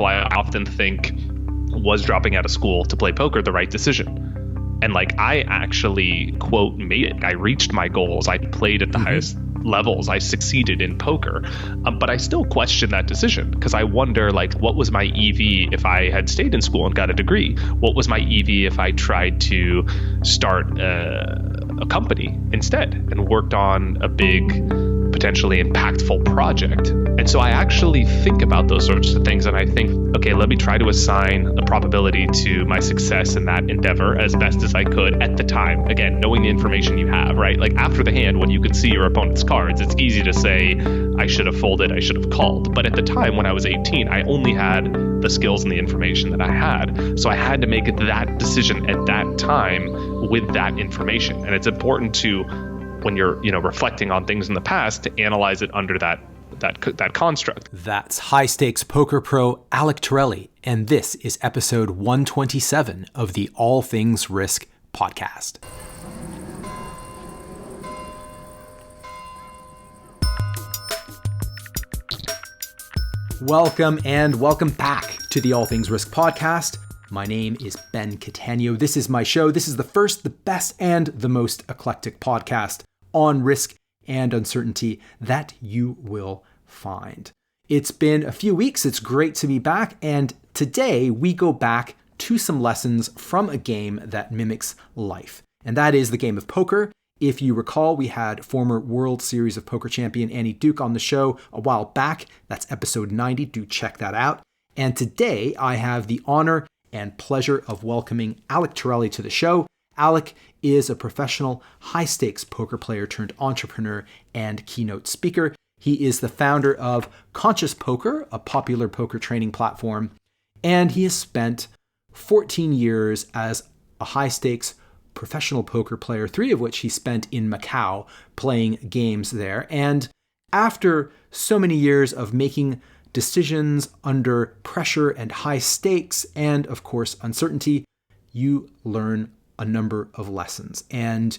I often think, was dropping out of school to play poker the right decision? And like, I actually, quote, made it. I reached my goals. I played at the highest levels. I succeeded in poker. But I still question that decision because I wonder, like, what was my EV if I had stayed in school and got a degree? What was my EV if I tried to start a company instead and worked on a big, potentially impactful project? And so I actually think about those sorts of things, and I think, okay, let me try to assign a probability to my success in that endeavor as best as I could at the time. Again, knowing the information you have, right? Like after the hand, when you can see your opponent's cards, it's easy to say, I should have folded, I should have called. But at the time when I was 18, I only had the skills and the information that I had. So I had to make that decision at that time with that information. And it's important to, when you're, reflecting on things in the past, to analyze it under that construct. That's high stakes poker pro Alec Torelli, and this is episode 127 of the All Things Risk podcast. Welcome and welcome back to the All Things Risk podcast. My name is Ben Catania. This is my show. This is the first, the best, and the most eclectic podcast on risk and uncertainty that you will find. It's been a few weeks. It's great to be back. And today we go back to some lessons from a game that mimics life. And that is the game of poker. If you recall, we had former World Series of Poker champion Annie Duke on the show a while back. That's episode 90. Do check that out. And today I have the honor and pleasure of welcoming Alec Torelli to the show. Alec is a professional high-stakes poker player turned entrepreneur and keynote speaker. He is the founder of Conscious Poker, a popular poker training platform, and he has spent 14 years as a high-stakes professional poker player, 3 of which he spent in Macau playing games there. And after so many years of making decisions under pressure and high stakes and, of course, uncertainty, you learn a number of lessons. And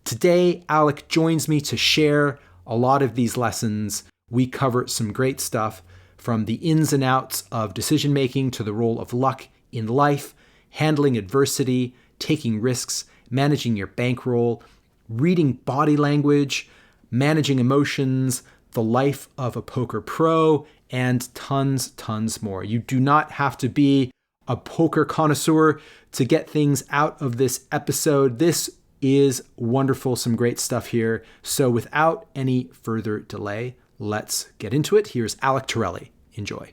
today, Alec joins me to share a lot of these lessons. We cover some great stuff from the ins and outs of decision making to the role of luck in life, handling adversity, taking risks, managing your bankroll, reading body language, managing emotions, the life of a poker pro, and tons more. You do not have to be a poker connoisseur to get things out of this episode. This is wonderful, some great stuff here. So without any further delay, let's get into it. Here's Alec Torelli. Enjoy.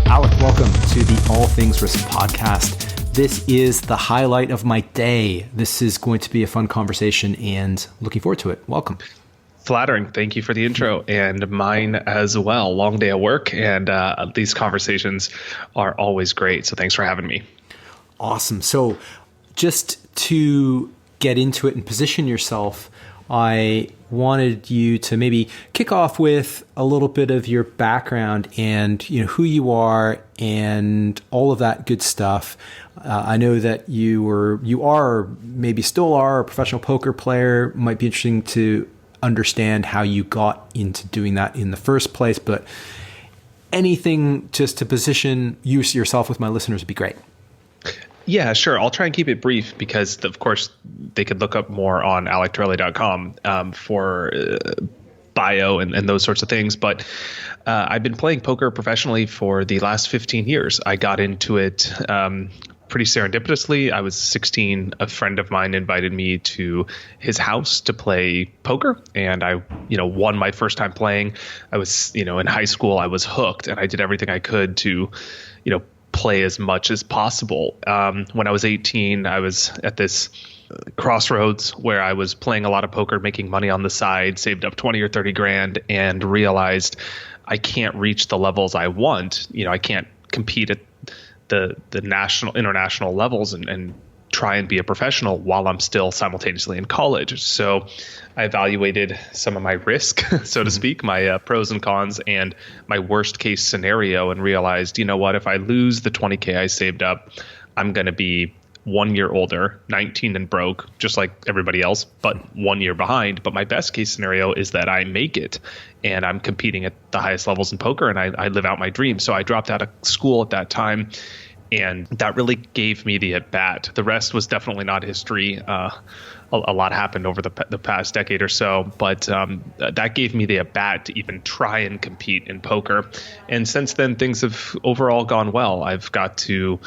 Alec, welcome to the All Things Risk podcast. This is the highlight of my day. This is going to be a fun conversation and looking forward to it. Welcome. Flattering. Thank you for the intro, and mine as well. Long day at work, and these conversations are always great. So thanks for having me. Awesome. So just to get into it and position yourself, I wanted you to maybe kick off with a little bit of your background and who you are and all of that good stuff. I know that you are, maybe still are, a professional poker player. Might be interesting to understand how you got into doing that in the first place, but anything just to position yourself with my listeners would be great. Yeah, sure. I'll try and keep it brief because, of course, they could look up more on alectorelli.com for bio and those sorts of things. But I've been playing poker professionally for the last 15 years. I got into it pretty serendipitously. I was 16. A friend of mine invited me to his house to play poker, and I, won my first time playing. I was, in high school, I was hooked, and I did everything I could to, play as much as possible. When I was 18, I was at this crossroads where I was playing a lot of poker, making money on the side, saved up 20 or 30 grand, and realized I can't reach the levels I want. I can't compete at the international levels and try and be a professional while I'm still simultaneously in college. So I evaluated some of my risk, so to speak, my pros and cons, and my worst case scenario, and realized, if I lose the 20K I saved up, I'm going to be 1 year older, 19 and broke, just like everybody else, but 1 year behind. But my best case scenario is that I make it and I'm competing at the highest levels in poker, and I live out my dream. So I dropped out of school at that time, and that really gave me the at bat. The rest was definitely not history. A lot happened over the past decade or so, but that gave me the at bat to even try and compete in poker. And since then, things have overall gone well. I've got to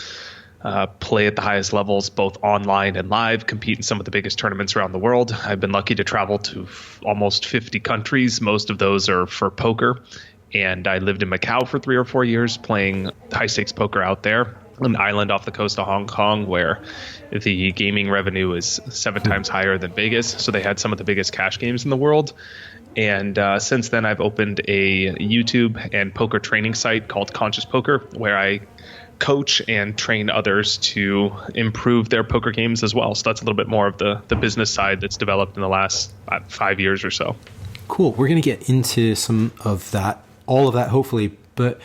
play at the highest levels, both online and live, compete in some of the biggest tournaments around the world. I've been lucky to travel to almost 50 countries. Most of those are for poker. And I lived in Macau for 3 or 4 years playing high stakes poker out there, an island off the coast of Hong Kong where the gaming revenue is 7 times higher than Vegas. So they had some of the biggest cash games in the world. And since then, I've opened a YouTube and poker training site called Conscious Poker, where I coach and train others to improve their poker games as well. So that's a little bit more of the business side that's developed in the last 5 years or so. Cool. We're going to get into some of that, all of that, hopefully. But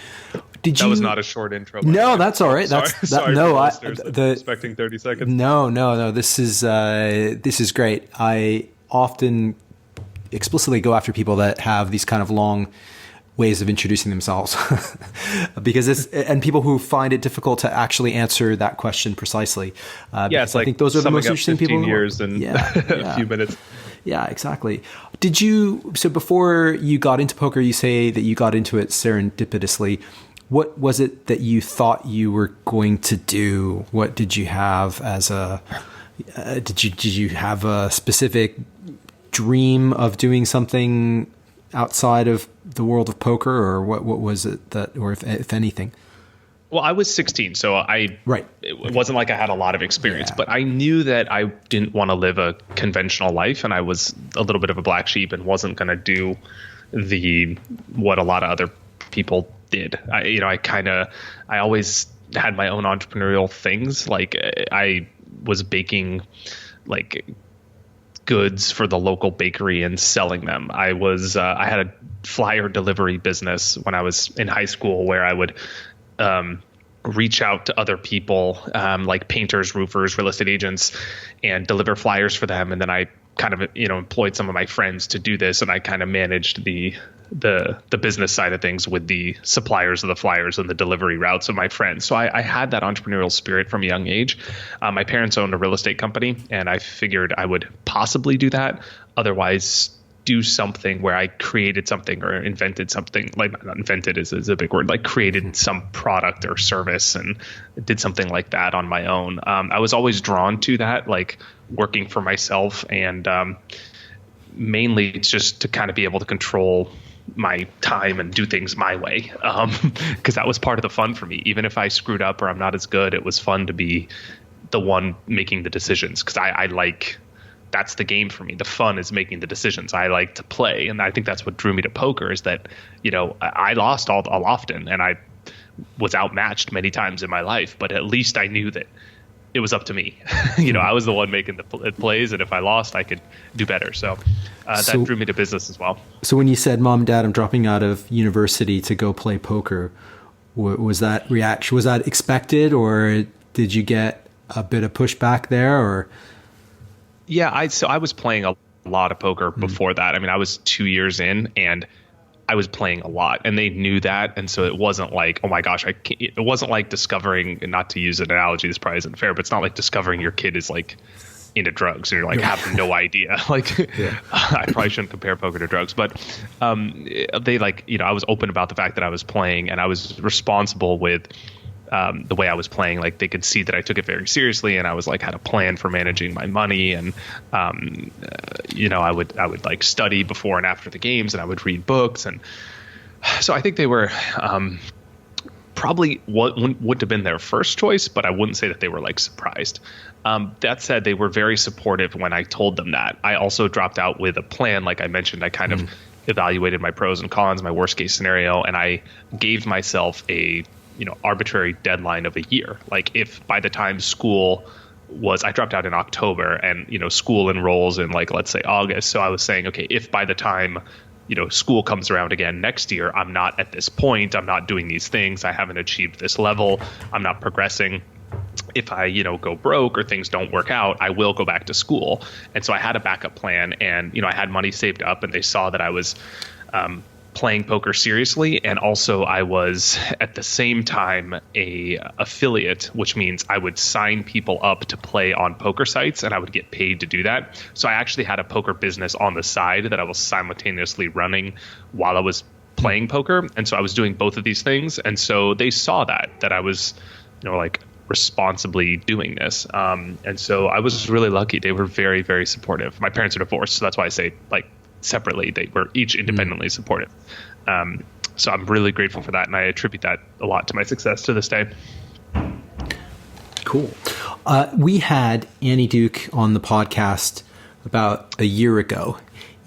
did you? That was not a short intro. No, that's all right. Sorry no, I expecting 30 seconds. No. This is great. I often explicitly go after people that have these kind of long ways of introducing themselves because and people who find it difficult to actually answer that question precisely. It's like I think those are the most interesting people. 15 years and a few minutes. Yeah, exactly. So before you got into poker, you say that you got into it serendipitously. What was it that you thought you were going to do? What did you have as did you have a specific dream of doing something outside of the world of poker, or what was it that, or if anything? Well, I was 16, so it wasn't like I had a lot of experience, but I knew that I didn't want to live a conventional life, and I was a little bit of a black sheep and wasn't going to do what a lot of other people did. I always had my own entrepreneurial things. Like I was baking like goods for the local bakery and selling them. I had a flyer delivery business when I was in high school where I would reach out to other people, like painters, roofers, real estate agents, and deliver flyers for them. And then I kind of, employed some of my friends to do this, and I kind of managed the business side of things with the suppliers of the flyers and the delivery routes of my friends. So I had that entrepreneurial spirit from a young age. My parents owned a real estate company, and I figured I would possibly do that. Otherwise, do something where I created something or invented something, like not invented is a big word, like created some product or service and did something like that on my own. I was always drawn to that, like working for myself, and mainly it's just to kind of be able to control my time and do things my way, because that was part of the fun for me. Even if I screwed up or I'm not as good, it was fun to be the one making the decisions, because I like, that's the game for me. The fun is making the decisions. I like to play. And I think that's what drew me to poker, is that, I lost all often, and I was outmatched many times in my life, but at least I knew that it was up to me. I was the one making the plays, and if I lost, I could do better. So that drew me to business as well. So when you said, Mom, Dad, I'm dropping out of university to go play poker, was that reaction, was that expected, or did you get a bit of pushback there, or? Yeah, I was playing a lot of poker before that. I mean, I was 2 years in, and I was playing a lot, and they knew that. And so it wasn't like, oh my gosh, it wasn't like discovering, and not to use an analogy, this probably isn't fair, but it's not like discovering your kid is like into drugs and you're like, have no idea. Like, I probably shouldn't compare poker to drugs, but they I was open about the fact that I was playing, and I was responsible with the way I was playing. Like, they could see that I took it very seriously, and I was like, had a plan for managing my money. And, I would like study before and after the games, and I would read books. And so I think they were, probably wouldn't have been their first choice, but I wouldn't say that they were like surprised. That said, they were very supportive when I told them that. I also dropped out with a plan. Like I mentioned, I kind of evaluated my pros and cons, my worst case scenario, and I gave myself a arbitrary deadline of a year. Like, if by the time I dropped out in October, and, school enrolls in, like, let's say August. So I was saying, okay, if by the time, school comes around again next year, I'm not at this point, I'm not doing these things, I haven't achieved this level, I'm not progressing, if I, go broke or things don't work out, I will go back to school. And so I had a backup plan, and, I had money saved up, and they saw that I was playing poker seriously. And also I was at the same time a affiliate, which means I would sign people up to play on poker sites and I would get paid to do that. So I actually had a poker business on the side that I was simultaneously running while I was playing poker. And so I was doing both of these things. And so they saw that I was, responsibly doing this. And so I was really lucky. They were very, very supportive. My parents are divorced, so that's why I say separately, they were each independently supportive. So I'm really grateful for that, and I attribute that a lot to my success to this day. Cool. We had Annie Duke on the podcast about a year ago,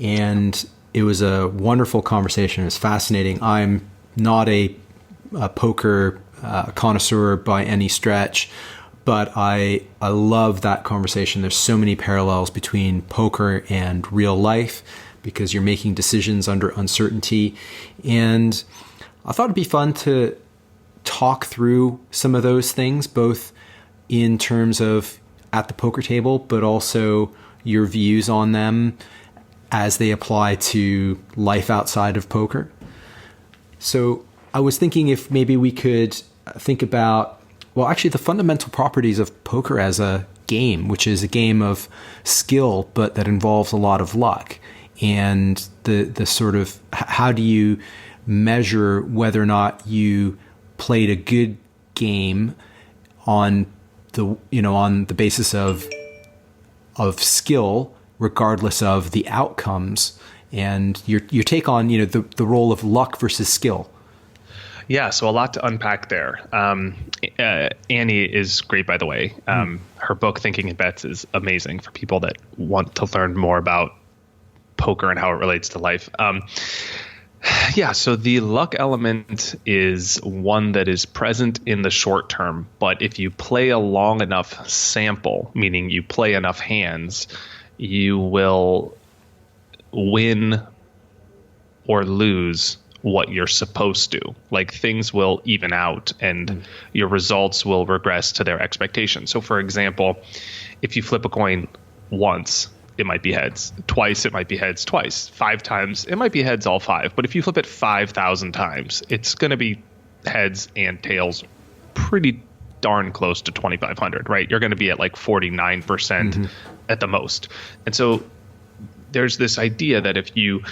and it was a wonderful conversation. It was fascinating. I'm not a poker connoisseur by any stretch, but I love that conversation. There's so many parallels between poker and real life, because you're making decisions under uncertainty. And I thought it'd be fun to talk through some of those things, both in terms of at the poker table, but also your views on them as they apply to life outside of poker. So I was thinking if maybe we could think about, well, actually the fundamental properties of poker as a game, which is a game of skill, but that involves a lot of luck. And the sort of, how do you measure whether or not you played a good game on the basis of skill, regardless of the outcomes, and your take on the role of luck versus skill. Yeah, so a lot to unpack there. Annie is great, by the way. Her book, Thinking in Bets, is amazing for people that want to learn more about poker and how it relates to life. So the luck element is one that is present in the short term, but if you play a long enough sample, meaning you play enough hands, you will win or lose what you're supposed to. Like, things will even out and your results will regress to their expectations. So for example, if you flip a coin once, it might be heads. Twice, it might be heads twice. 5 times, it might be heads all 5. But if you flip it 5,000 times, it's going to be heads and tails pretty darn close to 2,500, right? You're going to be at like 49% at the most. And so there's this idea that if you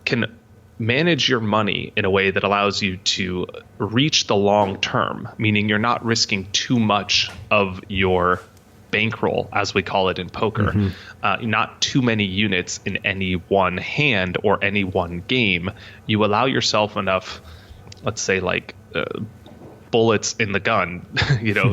can manage your money in a way that allows you to reach the long term, meaning you're not risking too much of your bankroll, as we call it in poker, not too many units in any one hand or any one game, you allow yourself enough, let's say bullets in the gun,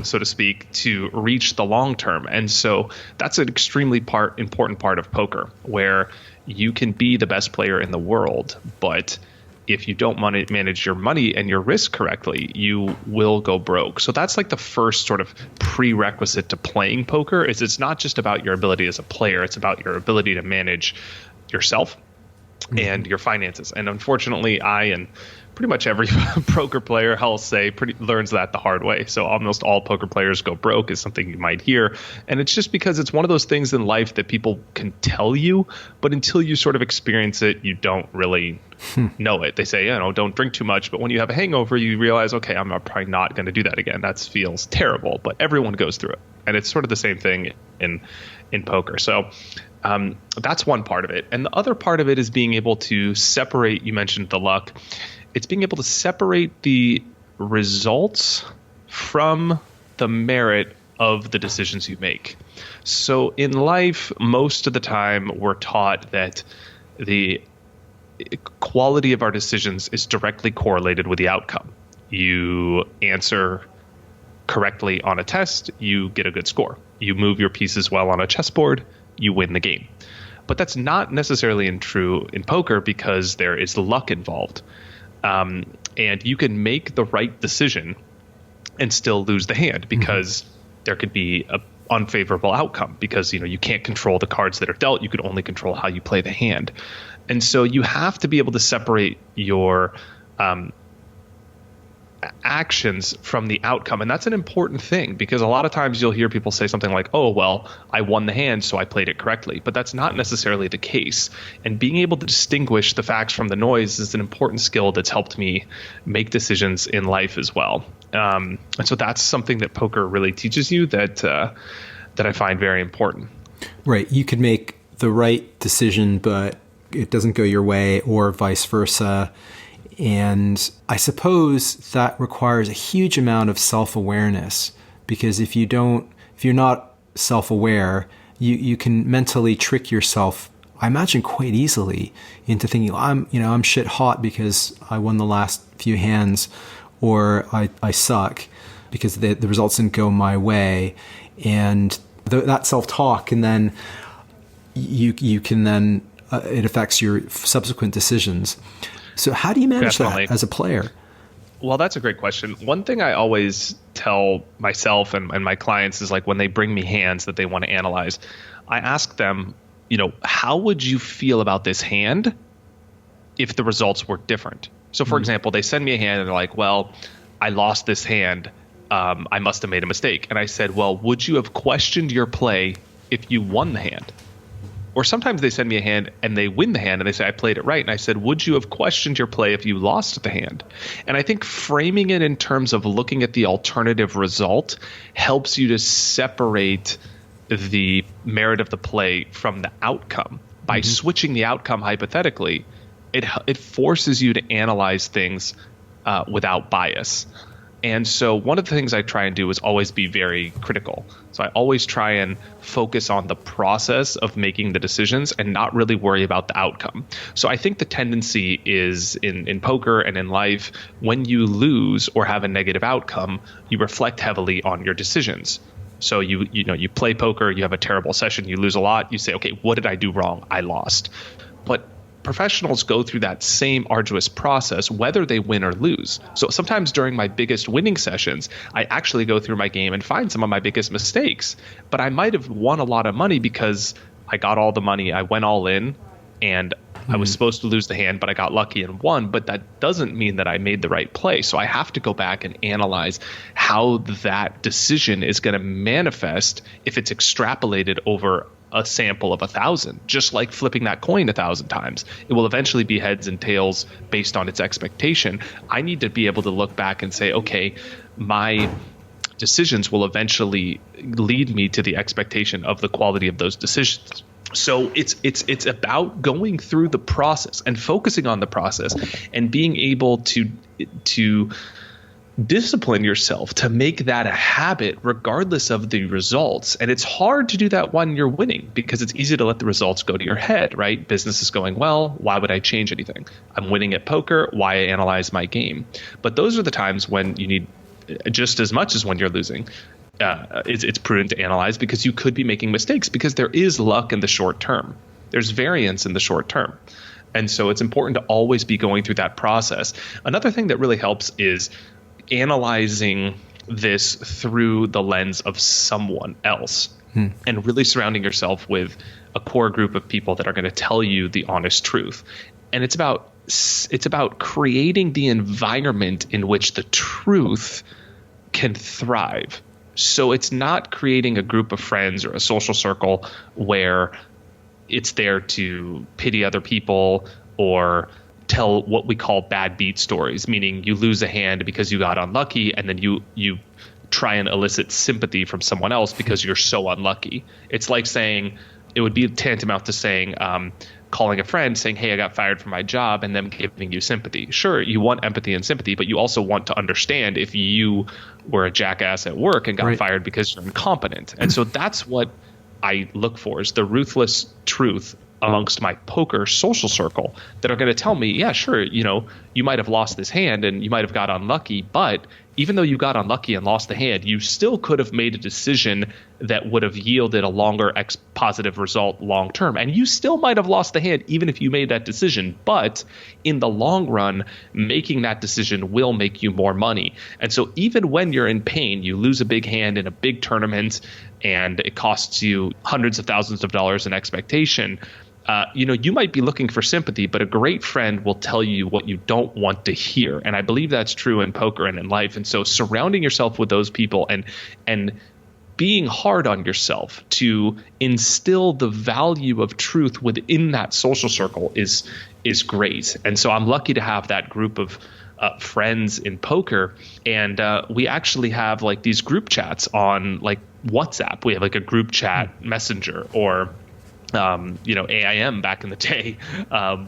so to speak, to reach the long term. And so that's an extremely important part of poker, where you can be the best player in the world, but if you don't manage your money and your risk correctly, you will go broke. So that's like the first sort of prerequisite to playing poker. Is it's not just about your ability as a player, it's about your ability to manage yourself and your finances. And unfortunately, I and pretty much every poker player, I'll say, learns that the hard way. So almost all poker players go broke is something you might hear. And it's just because it's one of those things in life that people can tell you, but until you sort of experience it, you don't really know it. They say, don't drink too much. But when you have a hangover, you realize, okay, I'm probably not going to do that again. That feels terrible. But everyone goes through it. And it's sort of the same thing in poker. So that's one part of it. And the other part of it is being able to separate, you mentioned the luck, it's being able to separate the results from the merit of the decisions you make. So in life, most of the time, we're taught that the quality of our decisions is directly correlated with the outcome. You answer correctly on a test, you get a good score. You move your pieces well on a chessboard, you win the game. But that's not necessarily true in poker, because there is luck involved. And you can make the right decision and still lose the hand, because there could be an unfavorable outcome, because you can't control the cards that are dealt. You can only control how you play the hand. And so you have to be able to separate your actions from the outcome. And that's an important thing, because a lot of times you'll hear people say something like, oh, well, I won the hand, so I played it correctly. But that's not necessarily the case. And being able to distinguish the facts from the noise is an important skill that's helped me make decisions in life as well. And so that's something that poker really teaches you that I find very important. Right. You could make the right decision, but it doesn't go your way, or vice versa. And I suppose that requires a huge amount of self-awareness, because if you're not self-aware, you can mentally trick yourself, I imagine, quite easily into thinking, I'm shit hot because I won the last few hands, or I suck because the results didn't go my way. And that self-talk, and then you can then it affects your subsequent decisions. So how do you manage that as a player? Well, that's a great question. One thing I always tell myself and my clients is, like, when they bring me hands that they want to analyze, I ask them, how would you feel about this hand if the results were different? So, for example, they send me a hand and they're like, well, I lost this hand. I must have made a mistake. And I said, well, would you have questioned your play if you won the hand? Or sometimes they send me a hand and they win the hand and they say, I played it right. And I said, would you have questioned your play if you lost the hand? And I think framing it in terms of looking at the alternative result helps you to separate the merit of the play from the outcome. By switching the outcome hypothetically, it forces you to analyze things without bias. And so one of the things I try and do is always be very critical. So I always try and focus on the process of making the decisions and not really worry about the outcome. So I think the tendency is in poker and in life, when you lose or have a negative outcome, you reflect heavily on your decisions. So you play poker, you have a terrible session, you lose a lot, you say, okay, what did I do wrong? I lost. But professionals go through that same arduous process, whether they win or lose. So sometimes during my biggest winning sessions, I actually go through my game and find some of my biggest mistakes. But I might have won a lot of money because I got all the money, I went all in, and I was supposed to lose the hand, but I got lucky and won. But that doesn't mean that I made the right play. So I have to go back and analyze how that decision is going to manifest if it's extrapolated over a sample of 1,000, just like flipping that coin 1,000 times. It will eventually be heads and tails based on its expectation. I need to be able to look back and say, okay, my decisions will eventually lead me to the expectation of the quality of those decisions. So it's about going through the process and focusing on the process and being able to discipline yourself to make that a habit regardless of the results. And it's hard to do that when you're winning, because it's easy to let the results go to your head, right? Business is going well. Why would I change anything? I'm winning at poker. Why analyze my game? But those are the times when you need, just as much as when you're losing, it's prudent to analyze, because you could be making mistakes, because there is luck in the short term. There's variance in the short term. And so it's important to always be going through that process. Another thing that really helps is analyzing this through the lens of someone else, and really surrounding yourself with a core group of people that are going to tell you the honest truth. And it's about creating the environment in which the truth can thrive. So it's not creating a group of friends or a social circle where it's there to pity other people or tell what we call bad beat stories, meaning you lose a hand because you got unlucky, and then you try and elicit sympathy from someone else because you're so unlucky. It's like saying, it would be tantamount to saying, calling a friend saying, hey, I got fired from my job, and them giving you sympathy. Sure, you want empathy and sympathy, but you also want to understand if you were a jackass at work and got fired because you're incompetent. And so that's what I look for, is the ruthless truth amongst my poker social circle that are going to tell me, yeah, sure, you might have lost this hand and you might have got unlucky, but even though you got unlucky and lost the hand, you still could have made a decision that would have yielded a longer positive result long term. And you still might have lost the hand even if you made that decision. But in the long run, making that decision will make you more money. And so even when you're in pain, you lose a big hand in a big tournament and it costs you hundreds of thousands of dollars in expectation, you might be looking for sympathy, but a great friend will tell you what you don't want to hear. And I believe that's true in poker and in life. And so surrounding yourself with those people and being hard on yourself to instill the value of truth within that social circle is great. And so I'm lucky to have that group of friends in poker, and we actually have like these group chats on like WhatsApp. We have like a group chat messenger, or AIM back in the day,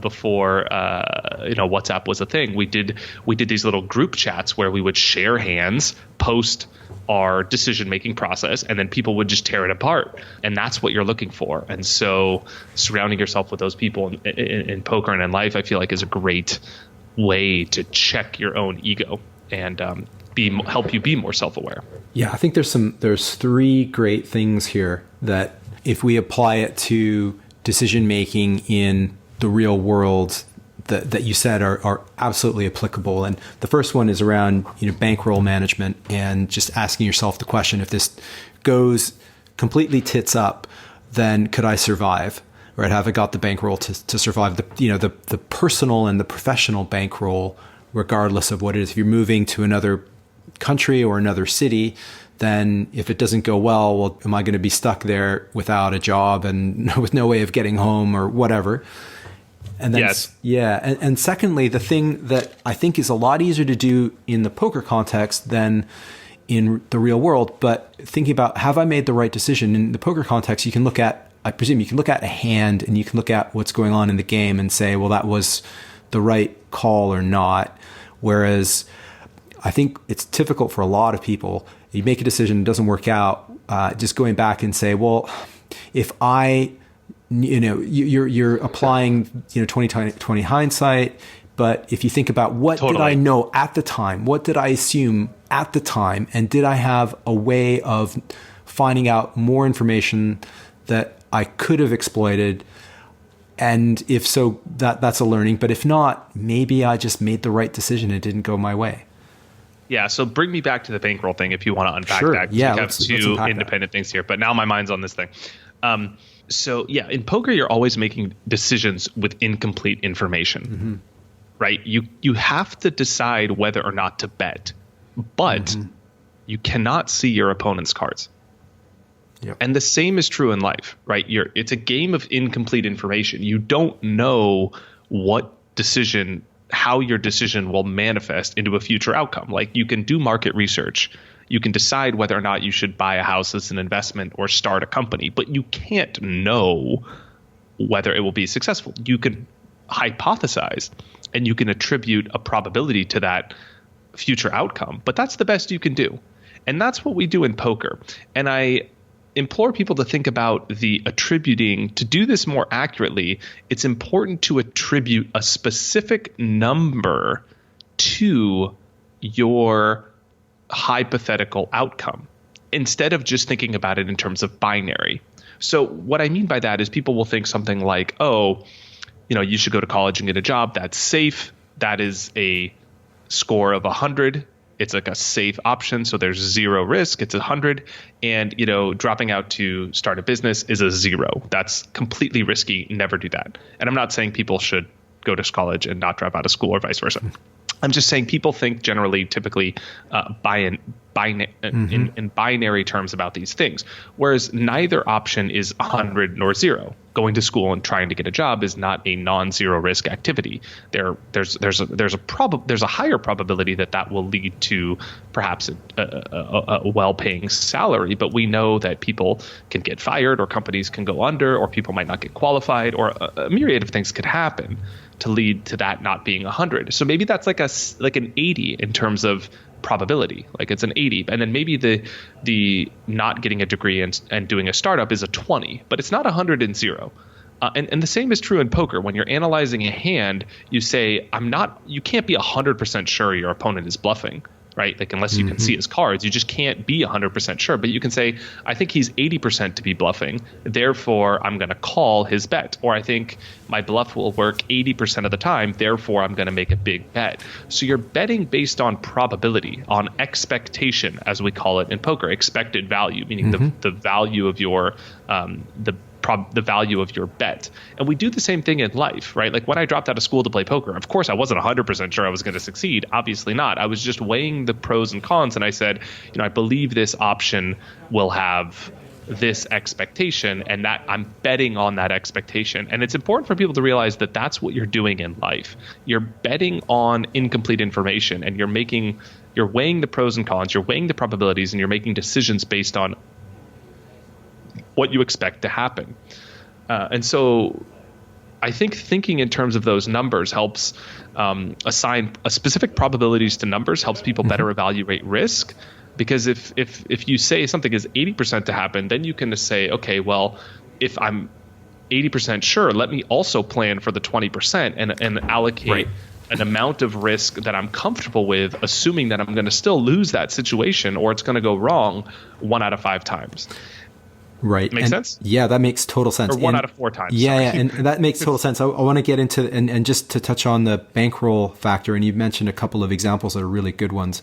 before WhatsApp was a thing. We did these little group chats where we would share hands, post our decision-making process, and then people would just tear it apart. And that's what you're looking for. And so surrounding yourself with those people in poker and in life, I feel like is a great way to check your own ego and help you be more self-aware. Yeah, I think there's three great things here that if we apply it to decision-making in the real world that you said are absolutely applicable. And the first one is around bankroll management, and just asking yourself the question, if this goes completely tits up, then could I survive? Right? Have I got the bankroll to survive the personal and the professional bankroll, regardless of what it is? If you're moving to another country or another city, then if it doesn't go well, am I going to be stuck there without a job and with no way of getting home or whatever? And then, yes. Yeah. And secondly, the thing that I think is a lot easier to do in the poker context than in the real world, but thinking about, have I made the right decision? In the poker context, I presume you can look at a hand and you can look at what's going on in the game and say, well, that was the right call or not. Whereas I think it's difficult for a lot of people. You make a decision, it doesn't work out, just going back and say, well, if you're applying 20/20 hindsight, but if you think about what did I know at the time, what did I assume at the time, and did I have a way of finding out more information that I could have exploited? And if so, that's a learning. But if not, maybe I just made the right decision. It didn't go my way. Yeah, so bring me back to the bankroll thing if you want to unpack Sure. that. Yeah, we have two independent things here, but now my mind's on this thing. So yeah, in poker, you're always making decisions with incomplete information, right? You have to decide whether or not to bet, but you cannot see your opponent's cards. Yep. And the same is true in life, right? It's a game of incomplete information. You don't know how your decision will manifest into a future outcome. Like, you can do market research. You can decide whether or not you should buy a house as an investment or start a company, but you can't know whether it will be successful. You can hypothesize and you can attribute a probability to that future outcome, but that's the best you can do. And that's what we do in poker. And I implore people to think about the attributing. To do this more accurately, it's important to attribute a specific number to your hypothetical outcome instead of just thinking about it in terms of binary. So what I mean by that is people will think something like, you should go to college and get a job. That's safe. That is a score of 100. It's like a safe option. So there's zero risk. It's 100. And, dropping out to start a business is a 0. That's completely risky. Never do that. And I'm not saying people should go to college and not drop out of school or vice versa. I'm just saying people think typically in binary terms about these things, whereas neither option is 100 nor 0. Going to school and trying to get a job is not a non-zero risk activity. There's a higher probability that will lead to perhaps a well-paying salary, but we know that people can get fired, or companies can go under, or people might not get qualified, or a myriad of things could happen to lead to that not being 100. So maybe that's like an 80 in terms of probability, like it's an 80, and then maybe the not getting a degree and doing a startup is a 20, but it's not 100 and 0. And the same is true in poker. When you're analyzing a hand, you say, you can't be 100% sure your opponent is bluffing, right? Like, unless you can see his cards, you just can't be 100% sure. But you can say, I think he's 80% to be bluffing, therefore I'm going to call his bet. Or I think my bluff will work 80% of the time, therefore I'm going to make a big bet. So you're betting based on probability, on expectation, as we call it in poker, expected value, meaning the value of your the the value of your bet. And we do the same thing in life, right? Like when I dropped out of school to play poker, of course I wasn't 100% sure I was going to succeed. Obviously not. I was just weighing the pros and cons, and I said, I believe this option will have this expectation, and that I'm betting on that expectation. And it's important for people to realize that that's what you're doing in life. You're betting on incomplete information, and you're weighing the pros and cons, you're weighing the probabilities, and you're making decisions based on what you expect to happen. And so I think thinking in terms of those numbers helps assign specific probabilities to numbers, helps people better evaluate risk. Because if you say something is 80% to happen, then you can say, okay, well, if I'm 80% sure, let me also plan for the 20% and allocate an amount of risk that I'm comfortable with, assuming that I'm going to still lose that situation or it's going to go wrong 1 out of 5 times. Right. Make sense? Yeah, that makes total sense. Or 1 out of 4 times. Yeah, and that makes total sense. I want to get into, and just to touch on the bankroll factor, and you mentioned a couple of examples that are really good ones.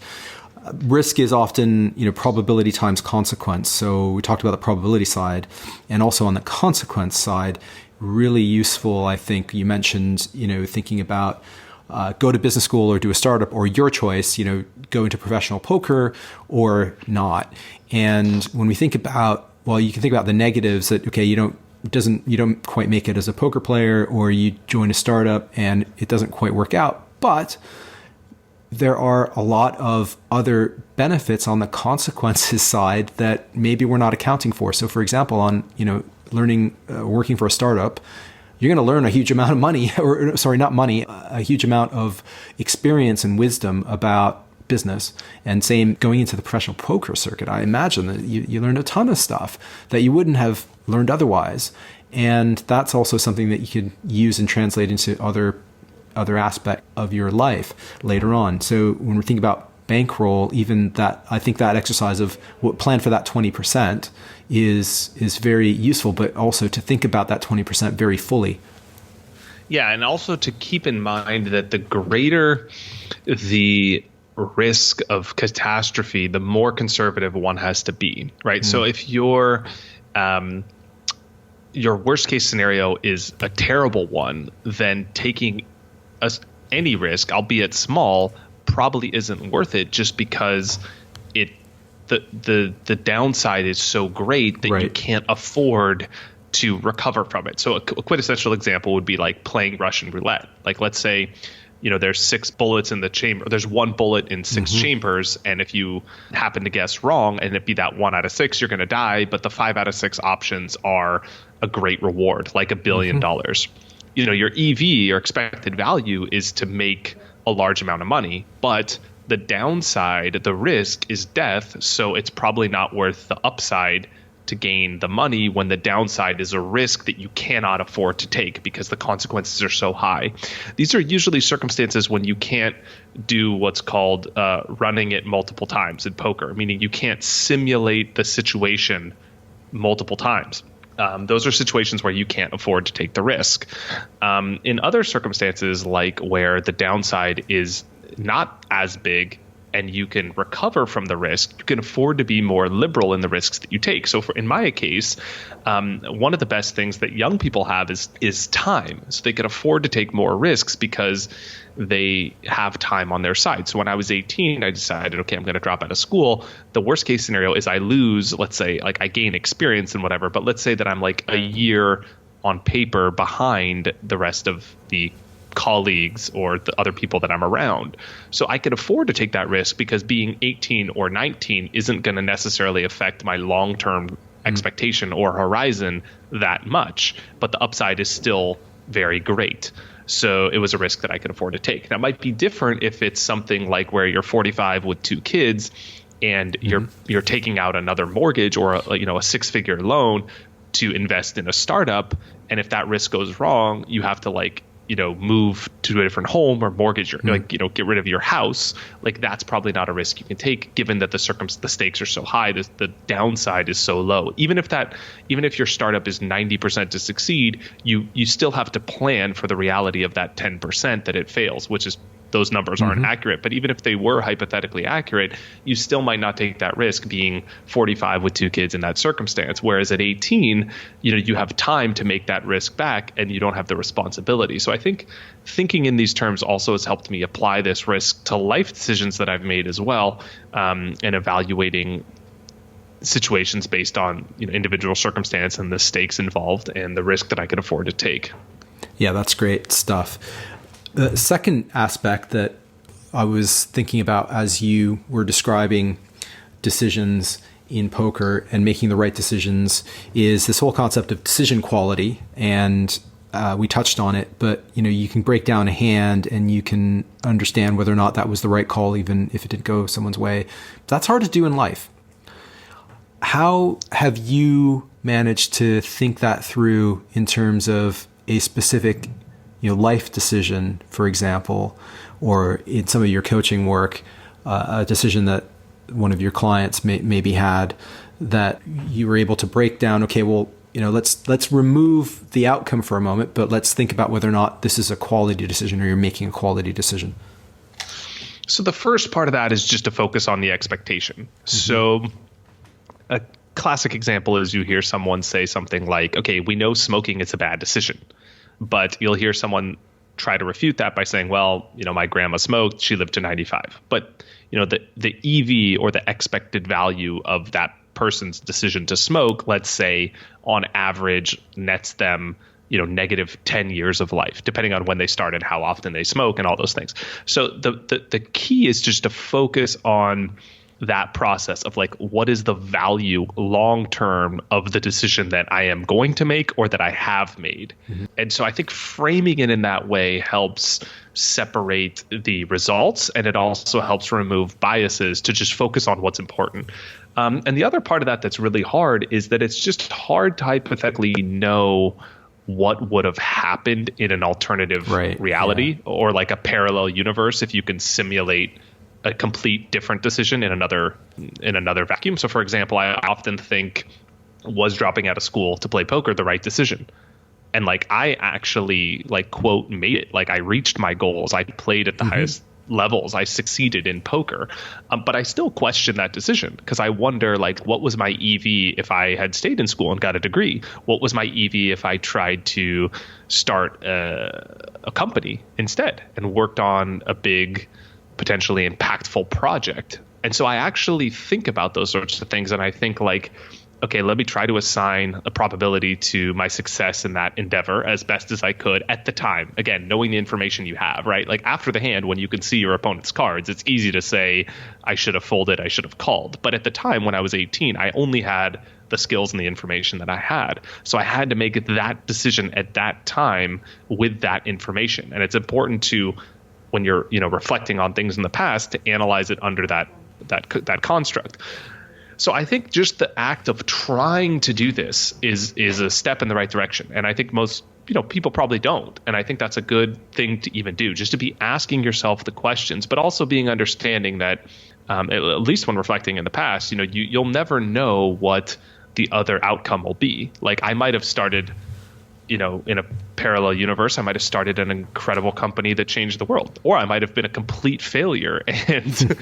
Risk is often, probability times consequence. So we talked about the probability side, and also on the consequence side, really useful. I think you mentioned, thinking about go to business school or do a startup, or your choice, go into professional poker or not. And when we think about, you can think about the negatives that, okay, you don't quite make it as a poker player, or you join a startup and it doesn't quite work out, but there are a lot of other benefits on the consequences side that maybe we're not accounting for. So for example, on, learning, working for a startup, you're going to learn a huge amount of money, a huge amount of experience and wisdom about business. And same going into the professional poker circuit. I imagine that you learned a ton of stuff that you wouldn't have learned otherwise. And that's also something that you could use and translate into other aspect of your life later on. So when we're thinking about bankroll, even that, I think that exercise of what plan for that 20% is very useful, but also to think about that 20% very fully. Yeah, and also to keep in mind that the greater the risk of catastrophe, the more conservative one has to be, right? So if your worst case scenario is a terrible one, then taking any risk, albeit small, probably isn't worth it, just because the downside is so great that you can't afford to recover from it. So a quintessential example would be like playing Russian roulette. Like let's say, there's 6 bullets in the chamber. There's 1 bullet in 6 chambers, and if you happen to guess wrong and it be that 1 out of 6, you're going to die. But the 5 out of 6 options are a great reward, like $1 billion. Your EV, your expected value, is to make a large amount of money, but the downside, the risk, is death. So it's probably not worth the upside to gain the money when the downside is a risk that you cannot afford to take because the consequences are so high. These are usually circumstances when you can't do what's called running it multiple times in poker, meaning you can't simulate the situation multiple times. Those are situations where you can't afford to take the risk. In other circumstances, like where the downside is not as big and you can recover from the risk, you can afford to be more liberal in the risks that you take. So in my case, one of the best things that young people have is time. So they can afford to take more risks because they have time on their side. So when I was 18, I decided, okay, I'm going to drop out of school. The worst case scenario is I lose, let's say, like I gain experience and whatever, but let's say that I'm like a year on paper behind the rest of the colleagues or the other people that I'm around. So I could afford to take that risk because being 18 or 19 isn't going to necessarily affect my long-term expectation or horizon that much, but the upside is still very great. So it was a risk that I could afford to take. That might be different if it's something like where you're 45 with 2 kids and you're taking out another mortgage or a 6-figure loan to invest in a startup. And if that risk goes wrong, you have to move to a different home or mortgage your get rid of your house. Like that's probably not a risk you can take, given that the stakes are so high. The downside is so low. Even if your startup is 90% to succeed, you still have to plan for the reality of that 10% that it fails, which is those numbers aren't accurate. But even if they were hypothetically accurate, you still might not take that risk being 45 with 2 kids in that circumstance. Whereas at 18, you have time to make that risk back and you don't have the responsibility. So I think thinking in these terms also has helped me apply this risk to life decisions that I've made as well, and evaluating situations based on individual circumstance and the stakes involved and the risk that I can afford to take. Yeah, that's great stuff. The second aspect that I was thinking about as you were describing decisions in poker and making the right decisions is this whole concept of decision quality. And we touched on it, but you can break down a hand and you can understand whether or not that was the right call, even if it didn't go someone's way. That's hard to do in life. How have you managed to think that through in terms of a specific life decision, for example, or in some of your coaching work, a decision that one of your clients maybe had that you were able to break down, okay, well, let's remove the outcome for a moment, but let's think about whether or not this is a quality decision or you're making a quality decision. So the first part of that is just to focus on the expectation. So a classic example is you hear someone say something like, okay, we know smoking is a bad decision. But you'll hear someone try to refute that by saying, well, my grandma smoked, she lived to 95. But, the EV or the expected value of that person's decision to smoke, let's say on average nets them, negative 10 years of life, depending on when they started, how often they smoke and all those things. So the key is just to focus on that process of like, what is the value long term of the decision that I am going to make or that I have made? And so I think framing it in that way helps separate the results, and it also helps remove biases to just focus on what's important. And the other part of that that's really hard is that it's just hard to hypothetically know what would have happened in an alternative reality or like a parallel universe if you can simulate a complete different decision in another vacuum. So for example, I often think, was dropping out of school to play poker the right decision? And like, I actually quote made it. Like, I reached my goals. I played at the highest levels. I succeeded in poker. But I still question that decision because I wonder, what was my EV if I had stayed in school and got a degree? What was my EV if I tried to start a company instead and worked on a big, potentially impactful project? And so I actually think about those sorts of things, and I think okay, let me try to assign a probability to my success in that endeavor as best as I could at the time. Again, knowing the information you have, right? Like after the hand, when you can see your opponent's cards, it's easy to say, I should have folded, I should have called. But at the time when I was 18, I only had the skills and the information that I had. So I had to make that decision at that time with that information. And it's important to, when you're reflecting on things in the past, to analyze it under that construct. So I think just the act of trying to do this is a step in the right direction. And I think most people probably don't. And I think that's a good thing to even do, just to be asking yourself the questions, but also being understanding that at least when reflecting in the past, you'll never know what the other outcome will be. Like I might have started in a parallel universe, I might have started an incredible company that changed the world, or I might have been a complete failure and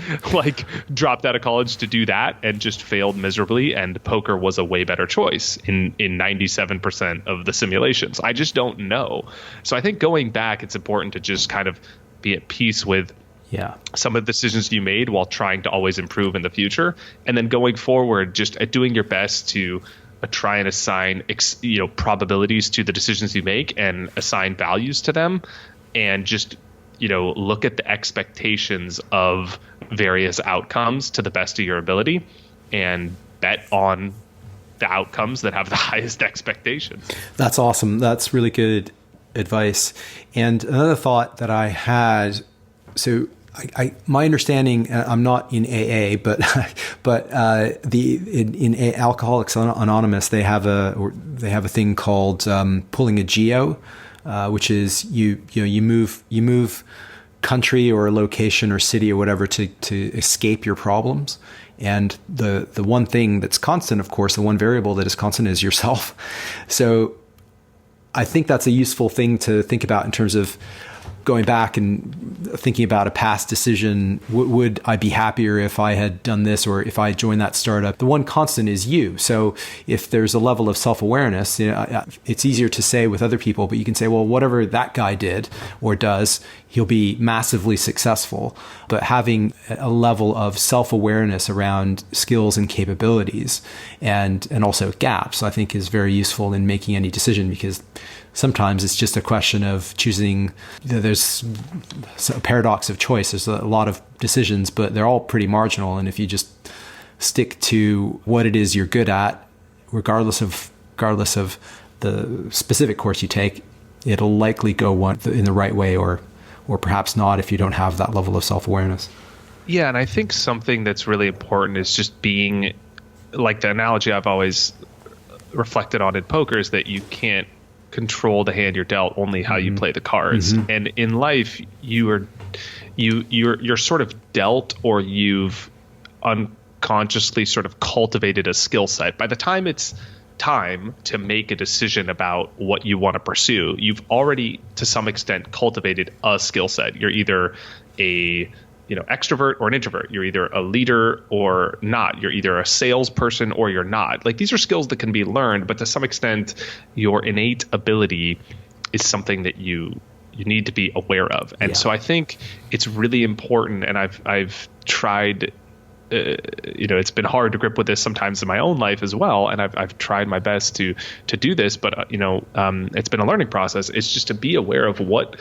dropped out of college to do that and just failed miserably. And poker was a way better choice in 97% of the simulations. I just don't know. So I think going back, it's important to just kind of be at peace with some of the decisions you made while trying to always improve in the future. And then going forward, just at doing your best to try and assign probabilities to the decisions you make and assign values to them, and just look at the expectations of various outcomes to the best of your ability and bet on the outcomes that have the highest expectations. That's awesome. That's really good advice. And another thought that I had, so my understanding, I'm not in AA, but in Alcoholics Anonymous, they have a thing called pulling a geo, which is you move country or location or city or whatever to escape your problems. And the one thing that's constant, of course, the one variable that is constant is yourself. So I think that's a useful thing to think about in terms of going back and thinking about a past decision, would I be happier if I had done this or if I joined that startup? The one constant is you. So if there's a level of self-awareness, it's easier to say with other people, but you can say, well, whatever that guy did or does, he'll be massively successful. But having a level of self-awareness around skills and capabilities and also gaps, I think is very useful in making any decision, because sometimes it's just a question of choosing. There's a paradox of choice. There's a lot of decisions, but they're all pretty marginal. And if you just stick to what it is you're good at, regardless of the specific course you take, it'll likely go in the right way, or perhaps not if you don't have that level of self-awareness. Yeah, and I think something that's really important is just being, like the analogy I've always reflected on in poker is that you can't control the hand you're dealt, only how you play the cards. And in life, you're sort of dealt, or you've unconsciously sort of cultivated a skill set. By the time it's time to make a decision about what you want to pursue, you've already to some extent cultivated a skill set. You're either a extrovert or an introvert. You're either a leader or not. You're either a salesperson or you're not. Like, these are skills that can be learned, but to some extent, your innate ability is something that you need to be aware of. And so I think it's really important. And I've tried. It's been hard to grip with this sometimes in my own life as well, and I've tried my best to do this. But it's been a learning process. It's just to be aware of what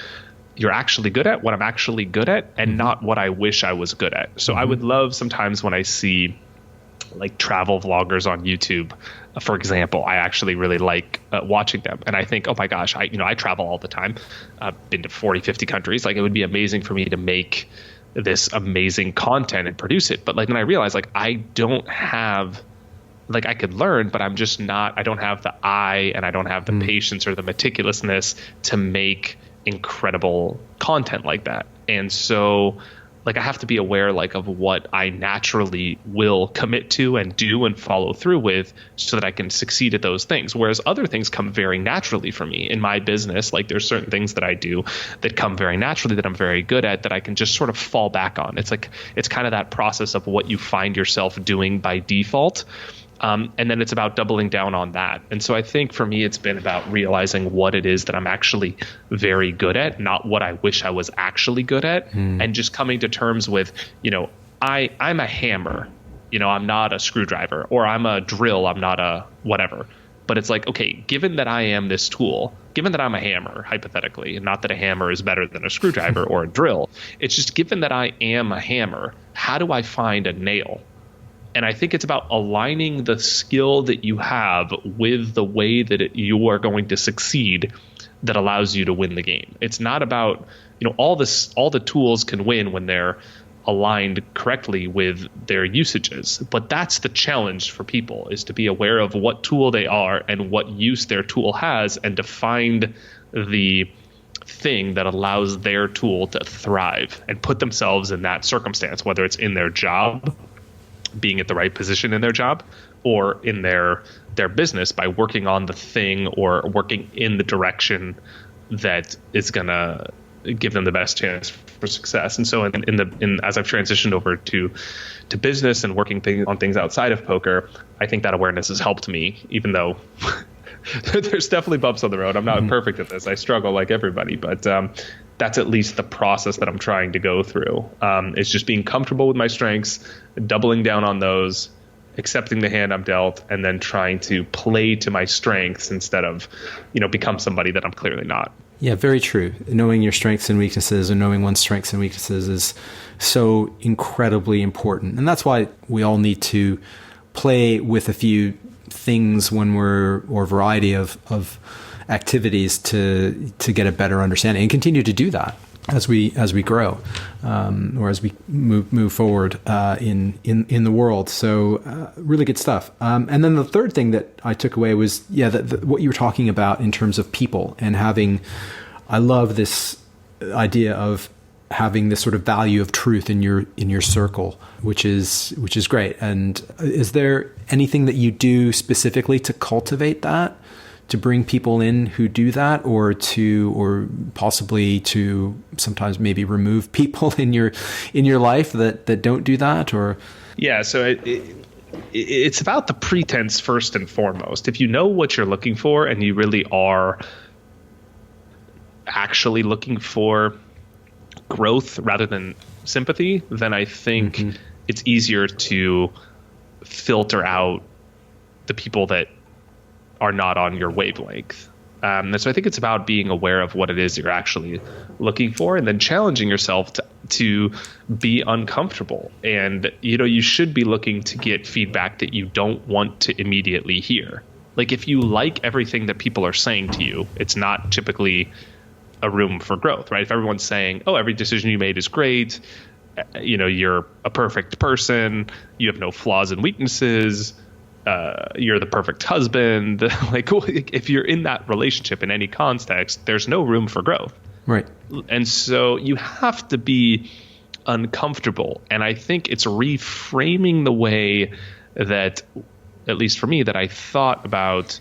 you're actually good at, what I'm actually good at, and not what I wish I was good at. So I would love sometimes when I see like travel vloggers on YouTube, for example, I actually really like watching them. And I think, oh my gosh, I travel all the time. I've been to 40, 50 countries. Like, it would be amazing for me to make this amazing content and produce it. But like, when I realized, like, I don't have, like, I could learn, but I'm just not, I don't have the eye, and I don't have the patience or the meticulousness to make incredible content like that. And so, like, I have to be aware, like, of what I naturally will commit to and do and follow through with, so that I can succeed at those things. Whereas other things come very naturally for me in my business. Like, there's certain things that I do that come very naturally, that I'm very good at, that I can just sort of fall back on. It's like, it's kind of that process of what you find yourself doing by default. And then it's about doubling down on that. And so I think for me, it's been about realizing what it is that I'm actually very good at, not what I wish I was actually good at, and just coming to terms with, I'm a hammer, I'm not a screwdriver, or I'm a drill, I'm not a whatever. But it's like, okay, given that I am this tool, given that I'm a hammer, hypothetically, and not that a hammer is better than a screwdriver or a drill, it's just given that I am a hammer, how do I find a nail? And I think it's about aligning the skill that you have with the way that you are going to succeed that allows you to win the game. It's not about, all the tools can win when they're aligned correctly with their usages. But that's the challenge for people, is to be aware of what tool they are and what use their tool has, and to find the thing that allows their tool to thrive and put themselves in that circumstance, whether it's in their job, being at the right position in their job, or in their business by working on the thing or working in the direction that is going to give them the best chance for success. And so as I've transitioned over to business and working on things outside of poker, I think that awareness has helped me, even though there's definitely bumps on the road. I'm not perfect at this. I struggle like everybody, but that's at least the process that I'm trying to go through. It's just being comfortable with my strengths, doubling down on those, accepting the hand I'm dealt, and then trying to play to my strengths instead of, become somebody that I'm clearly not. Yeah, very true. Knowing your strengths and weaknesses, and knowing one's strengths and weaknesses, is so incredibly important. And that's why we all need to play with a few things or a variety of activities to get a better understanding, and continue to do that as we grow, or as we move forward in the world. So really good stuff. And then the third thing that I took away was what you were talking about in terms of people, and I love this idea of having this sort of value of truth in your circle, which is great. And is there anything that you do specifically to cultivate that, bring people in who do that, or possibly to sometimes maybe remove people in your life that don't do that? Or yeah, so it's about the pretense first and foremost. If you know what you're looking for and you really are actually looking for growth rather than sympathy, then I think it's easier to filter out the people that are not on your wavelength. And so I think it's about being aware of what it is you're actually looking for, and then challenging yourself to be uncomfortable. And, you should be looking to get feedback that you don't want to immediately hear. Like, if you like everything that people are saying to you, it's not typically a room for growth, right? If everyone's saying, oh, every decision you made is great, you're a perfect person, you have no flaws and weaknesses, you're the perfect husband. Like, if you're in that relationship in any context, there's no room for growth. Right. And so you have to be uncomfortable. And I think it's reframing the way that, at least for me, that I thought about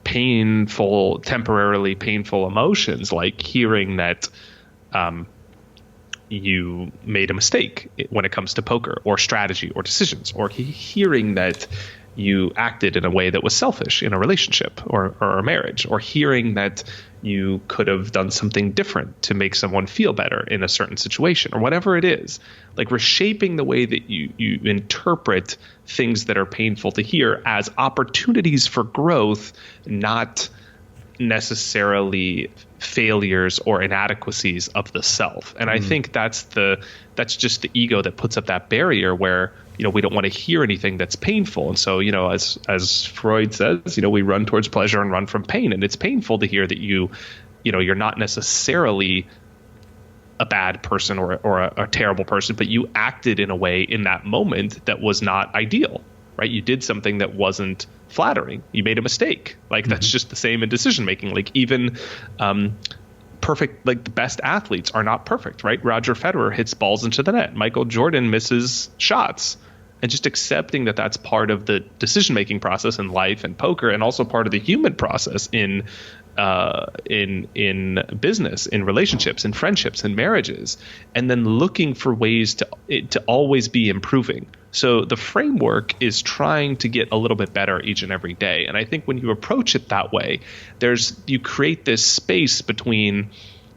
temporarily painful emotions, like hearing that you made a mistake when it comes to poker or strategy or decisions, or hearing that you acted in a way that was selfish in a relationship or a marriage, or hearing that you could have done something different to make someone feel better in a certain situation, or whatever it is. Like, reshaping the way that you interpret things that are painful to hear as opportunities for growth, not necessarily failures or inadequacies of the self. And I think that's just the ego that puts up that barrier where, we don't want to hear anything that's painful. And so, as Freud says, we run towards pleasure and run from pain. And it's painful to hear that you're not necessarily a bad person or a terrible person, but you acted in a way in that moment that was not ideal, right? You did something that wasn't flattering. You made a mistake. Like, that's just the same in decision making. Like, even perfect, like, the best athletes are not perfect, right? Roger Federer hits balls into the net. Michael Jordan misses shots. And just accepting that that's part of the decision making process in life and poker, and also part of the human process in business, in relationships, in friendships, in marriages, and then looking for ways to always be improving. So the framework is trying to get a little bit better each and every day. And I think when you approach it that way, you create this space between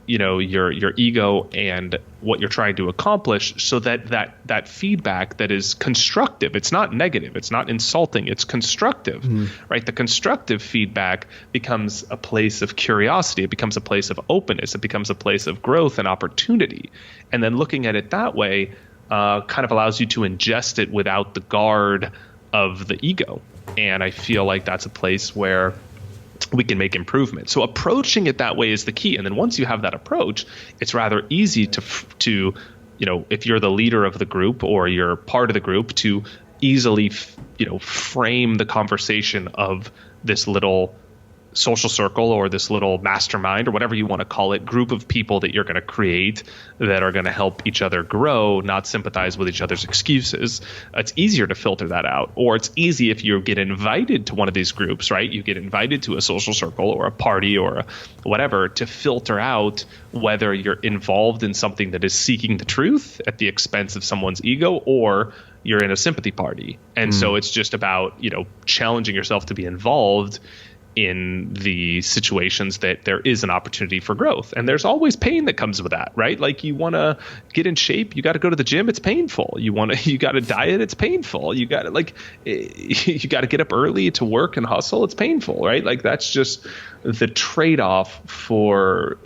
your ego and what you're trying to accomplish, so that feedback that is constructive, it's not negative, it's not insulting, it's constructive, right? The constructive feedback becomes a place of curiosity, it becomes a place of openness, it becomes a place of growth and opportunity. And then looking at it that way kind of allows you to ingest it without the guard of the ego. And I feel like that's a place where we can make improvement. So approaching it that way is the key. And then once you have that approach, it's rather easy to if you're the leader of the group or you're part of the group, to easily frame the conversation of this little social circle or this little mastermind or whatever you want to call it, group of people that you're going to create that are going to help each other grow, not sympathize with each other's excuses. It's easier to filter that out. Or it's easy if you get invited to one of these groups, right? You get invited to a social circle or a party or whatever, to filter out whether you're involved in something that is seeking the truth at the expense of someone's ego, or you're in a sympathy party. And so it's just about, challenging yourself to be involved in the situations that there is an opportunity for growth. And there's always pain that comes with that, right? Like, you want to get in shape, you got to go to the gym, it's painful. You got to diet, it's painful. You got to you got to get up early to work and hustle, it's painful, right? Like, that's just the trade-off for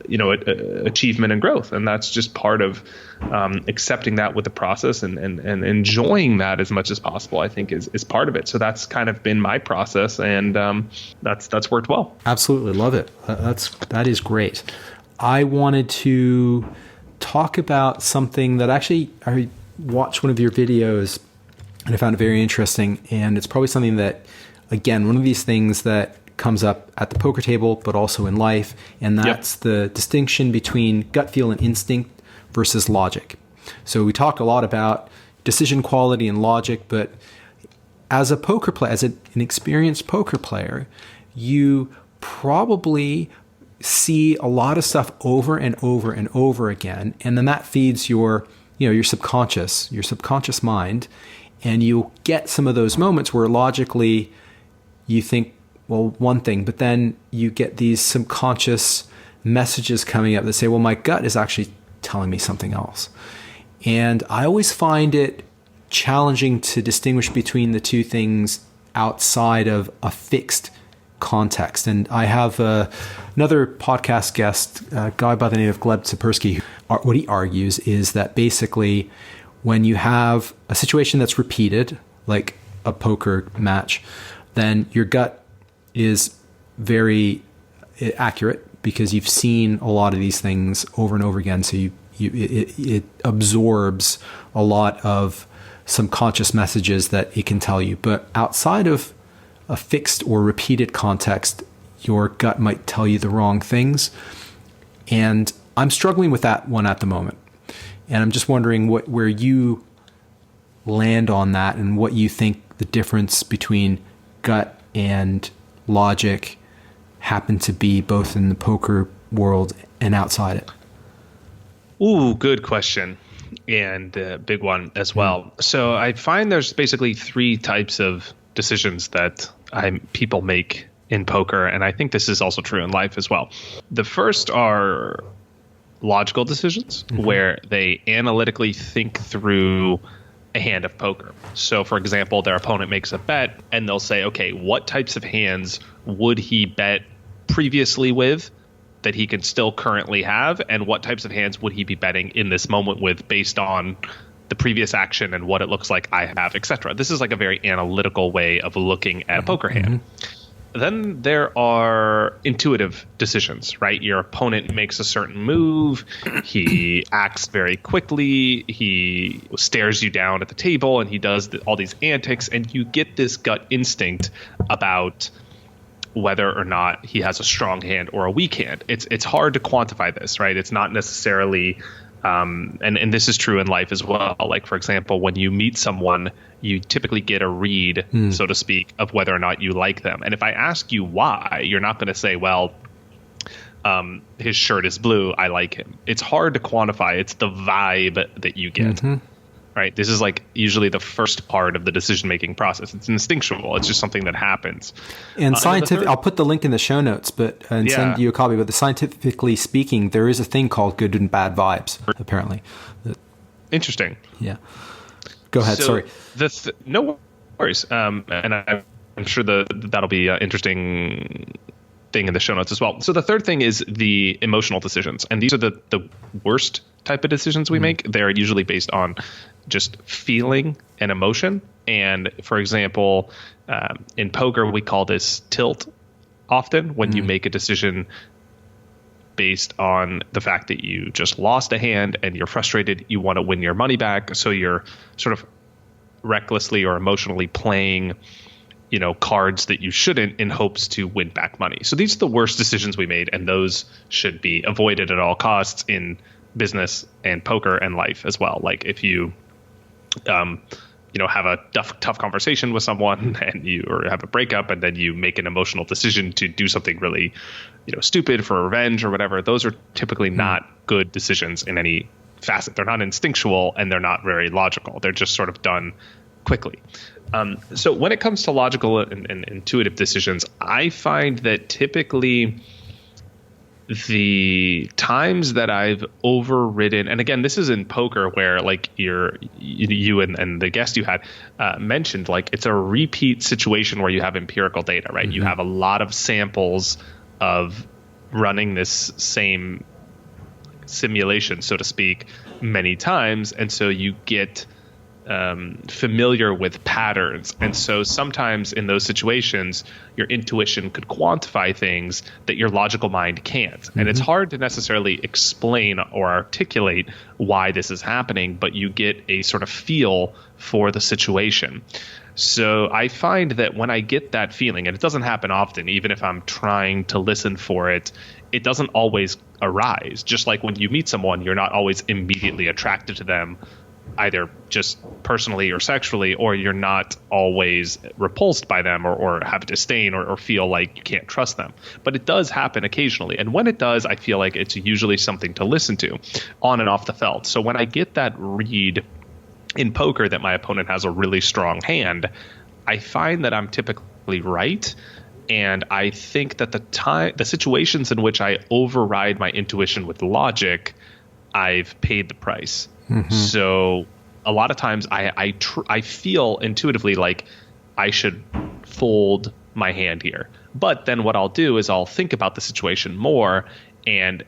achievement and growth. And that's just part of accepting that with the process and enjoying that as much as possible, I think is part of it. So that's kind of been my process, and that's worked well. Absolutely love it. That is great. I wanted to talk about something that actually I watched one of your videos and I found it very interesting. And it's probably something that, again, one of these things that comes up at the poker table, but also in life. And that's the distinction between gut feel and instinct versus logic. So we talk a lot about decision quality and logic, but as a poker player, as an experienced poker player, you probably see a lot of stuff over and over and over again, and then that feeds your subconscious mind, and you get some of those moments where logically you think, well, one thing, but then you get these subconscious messages coming up that say, well, my gut is actually telling me something else. And I always find it challenging to distinguish between the two things outside of a fixed context. And I have another podcast guest, a guy by the name of Gleb Tsipursky. What he argues is that basically when you have a situation that's repeated, like a poker match, then your gut is very accurate because you've seen a lot of these things over and over again. So it absorbs a lot of subconscious messages that it can tell you. But outside of a fixed or repeated context, your gut might tell you the wrong things. And I'm struggling with that one at the moment. And I'm just wondering where you land on that and what you think the difference between gut and logic happen to be both in the poker world and outside it. Ooh, good question. And a big one as well. So I find there's basically three types of decisions that people make in poker, and I think this is also true in life as well. The first are logical decisions, where they analytically think through a hand of poker. So, for example, their opponent makes a bet, and they'll say, okay, what types of hands would he bet previously with that he can still currently have, and what types of hands would he be betting in this moment with based on the previous action and what it looks like I have, etc. This is like a very analytical way of looking at a poker hand. Then there are intuitive decisions, right? Your opponent makes a certain move. He acts very quickly. He stares you down at the table, and he does all these antics, and you get this gut instinct about whether or not he has a strong hand or a weak hand. It's hard to quantify this, right? It's not necessarily and this is true in life as well. Like, for example, when you meet someone, you typically get a read, so to speak, of whether or not you like them. And if I ask you why, you're not going to say, well, his shirt is blue, I like him. It's hard to quantify. It's the vibe that you get, right? This is like usually the first part of the decision-making process. It's instinctual. It's just something that happens. And scientific, I'll put the link in the show notes, and send you a copy. But scientifically speaking, there is a thing called good and bad vibes, apparently. Interesting. Yeah. Go ahead. So Sorry. No worries. And I'm sure that'll be an interesting thing in the show notes as well. So the third thing is the emotional decisions. And these are the worst type of decisions we make. They're usually based on just feeling and emotion. And for example, in poker, we call this tilt often when you make a decision based on the fact that you just lost a hand and you're frustrated, you want to win your money back. So you're sort of recklessly or emotionally playing, cards that you shouldn't in hopes to win back money. So these are the worst decisions we made, and those should be avoided at all costs in business and poker and life as well. Like if you, have a tough conversation with someone or have a breakup, and then you make an emotional decision to do something really, stupid for revenge or whatever. Those are typically not good decisions in any facet. They're not instinctual and they're not very logical. They're just sort of done quickly. So when it comes to logical and intuitive decisions, I find that typically the times that I've overridden, and again, this is in poker where like you and the guest you had mentioned, like it's a repeat situation where you have empirical data, right? You have a lot of samples of running this same simulation, so to speak, many times. And so you get familiar with patterns. And so sometimes in those situations, your intuition could quantify things that your logical mind can't. And it's hard to necessarily explain or articulate why this is happening, but you get a sort of feel for the situation. So I find that when I get that feeling, and it doesn't happen often, even if I'm trying to listen for it, it doesn't always arise. Just like when you meet someone, you're not always immediately attracted to them either just personally or sexually, or you're not always repulsed by them or have disdain or feel like you can't trust them. But it does happen occasionally. And when it does, I feel like it's usually something to listen to on and off the felt. So when I get that read in poker that my opponent has a really strong hand, I find that I'm typically right. And I think that the situations in which I override my intuition with logic, I've paid the price. So a lot of times I feel intuitively like I should fold my hand here. But then what I'll do is I'll think about the situation more, and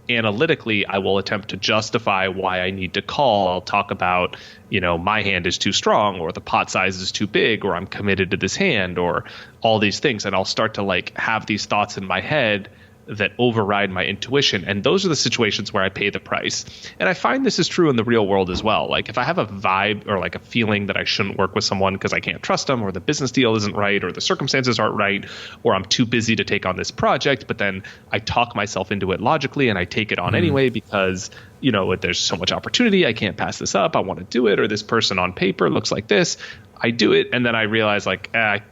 analytically I will attempt to justify why I need to call. I'll talk about, my hand is too strong, or the pot size is too big, or I'm committed to this hand, or all these things. And I'll start to have these thoughts in my head that override my intuition. And those are the situations where I pay the price. And I find this is true in the real world as well. Like if I have a vibe or a feeling that I shouldn't work with someone because I can't trust them, or the business deal isn't right, or the circumstances aren't right, or I'm too busy to take on this project, but then I talk myself into it logically and I take it on anyway because there's so much opportunity, I can't pass this up, I want to do it, or this person on paper looks like this, I do it, and then I realize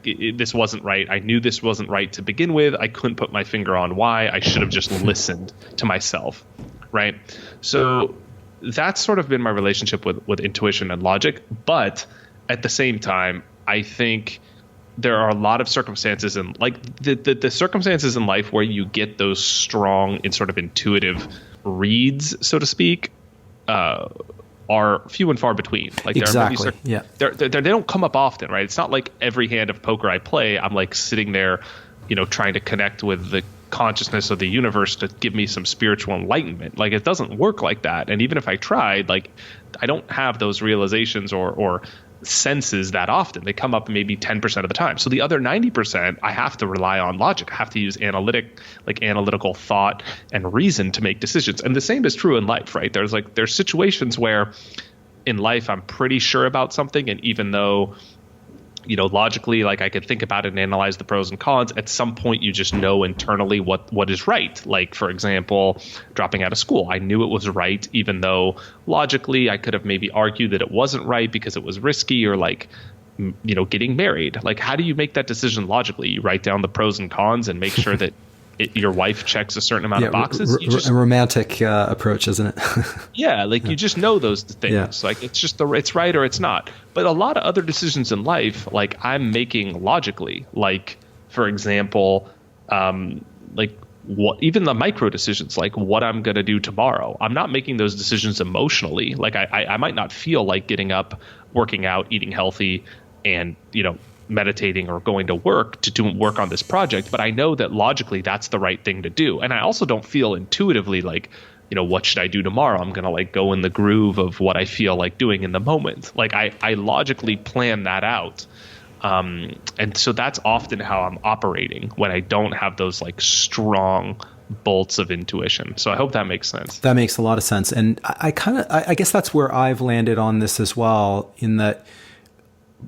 this wasn't right. I knew this wasn't right to begin with. I couldn't put my finger on why. I should have just listened to myself, right? So that's sort of been my relationship with intuition and logic. But at the same time, I think there are a lot of circumstances in the circumstances in life where you get those strong and sort of intuitive reads, so to speak, are few and far between. Exactly. They don't come up often, right? It's not like every hand of poker I play, I'm sitting there, trying to connect with the consciousness of the universe to give me some spiritual enlightenment. It doesn't work like that. And even if I tried, I don't have those realizations or senses that often. They come up maybe 10% of the time. So the other 90%, I have to rely on logic. I have to use analytical thought and reason to make decisions. And the same is true in life, right? There's situations where in life I'm pretty sure about something, and even though logically, I could think about it and analyze the pros and cons, at some point you just know internally what is right. For example, dropping out of school. I knew it was right, even though logically I could have maybe argued that it wasn't right because it was risky, or getting married. How do you make that decision logically? You write down the pros and cons and make sure that your wife checks a certain amount of boxes. A romantic approach, isn't it? You just know those things. Yeah. It's right or it's not. But a lot of other decisions in life, I'm making logically. For example, what even the micro decisions, what I'm going to do tomorrow. I'm not making those decisions emotionally. I might not feel like getting up, working out, eating healthy, and meditating or going to work to do work on this project, but I know that logically that's the right thing to do. And I also don't feel intuitively what should I do tomorrow? I'm going to go in the groove of what I feel like doing in the moment. I logically plan that out. And so that's often how I'm operating when I don't have those strong bolts of intuition. So I hope that makes sense. That makes a lot of sense. And I guess that's where I've landed on this as well, in that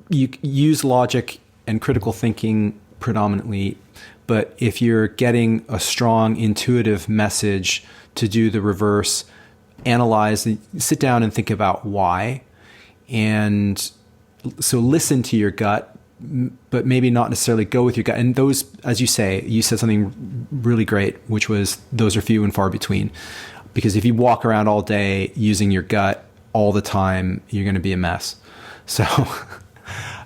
you use logic and critical thinking predominantly, but if you're getting a strong intuitive message to do the reverse, analyze, sit down and think about why. And so listen to your gut, but maybe not necessarily go with your gut. And those, as you say, you said something really great, which was those are few and far between. Because if you walk around all day using your gut all the time, you're going to be a mess. So...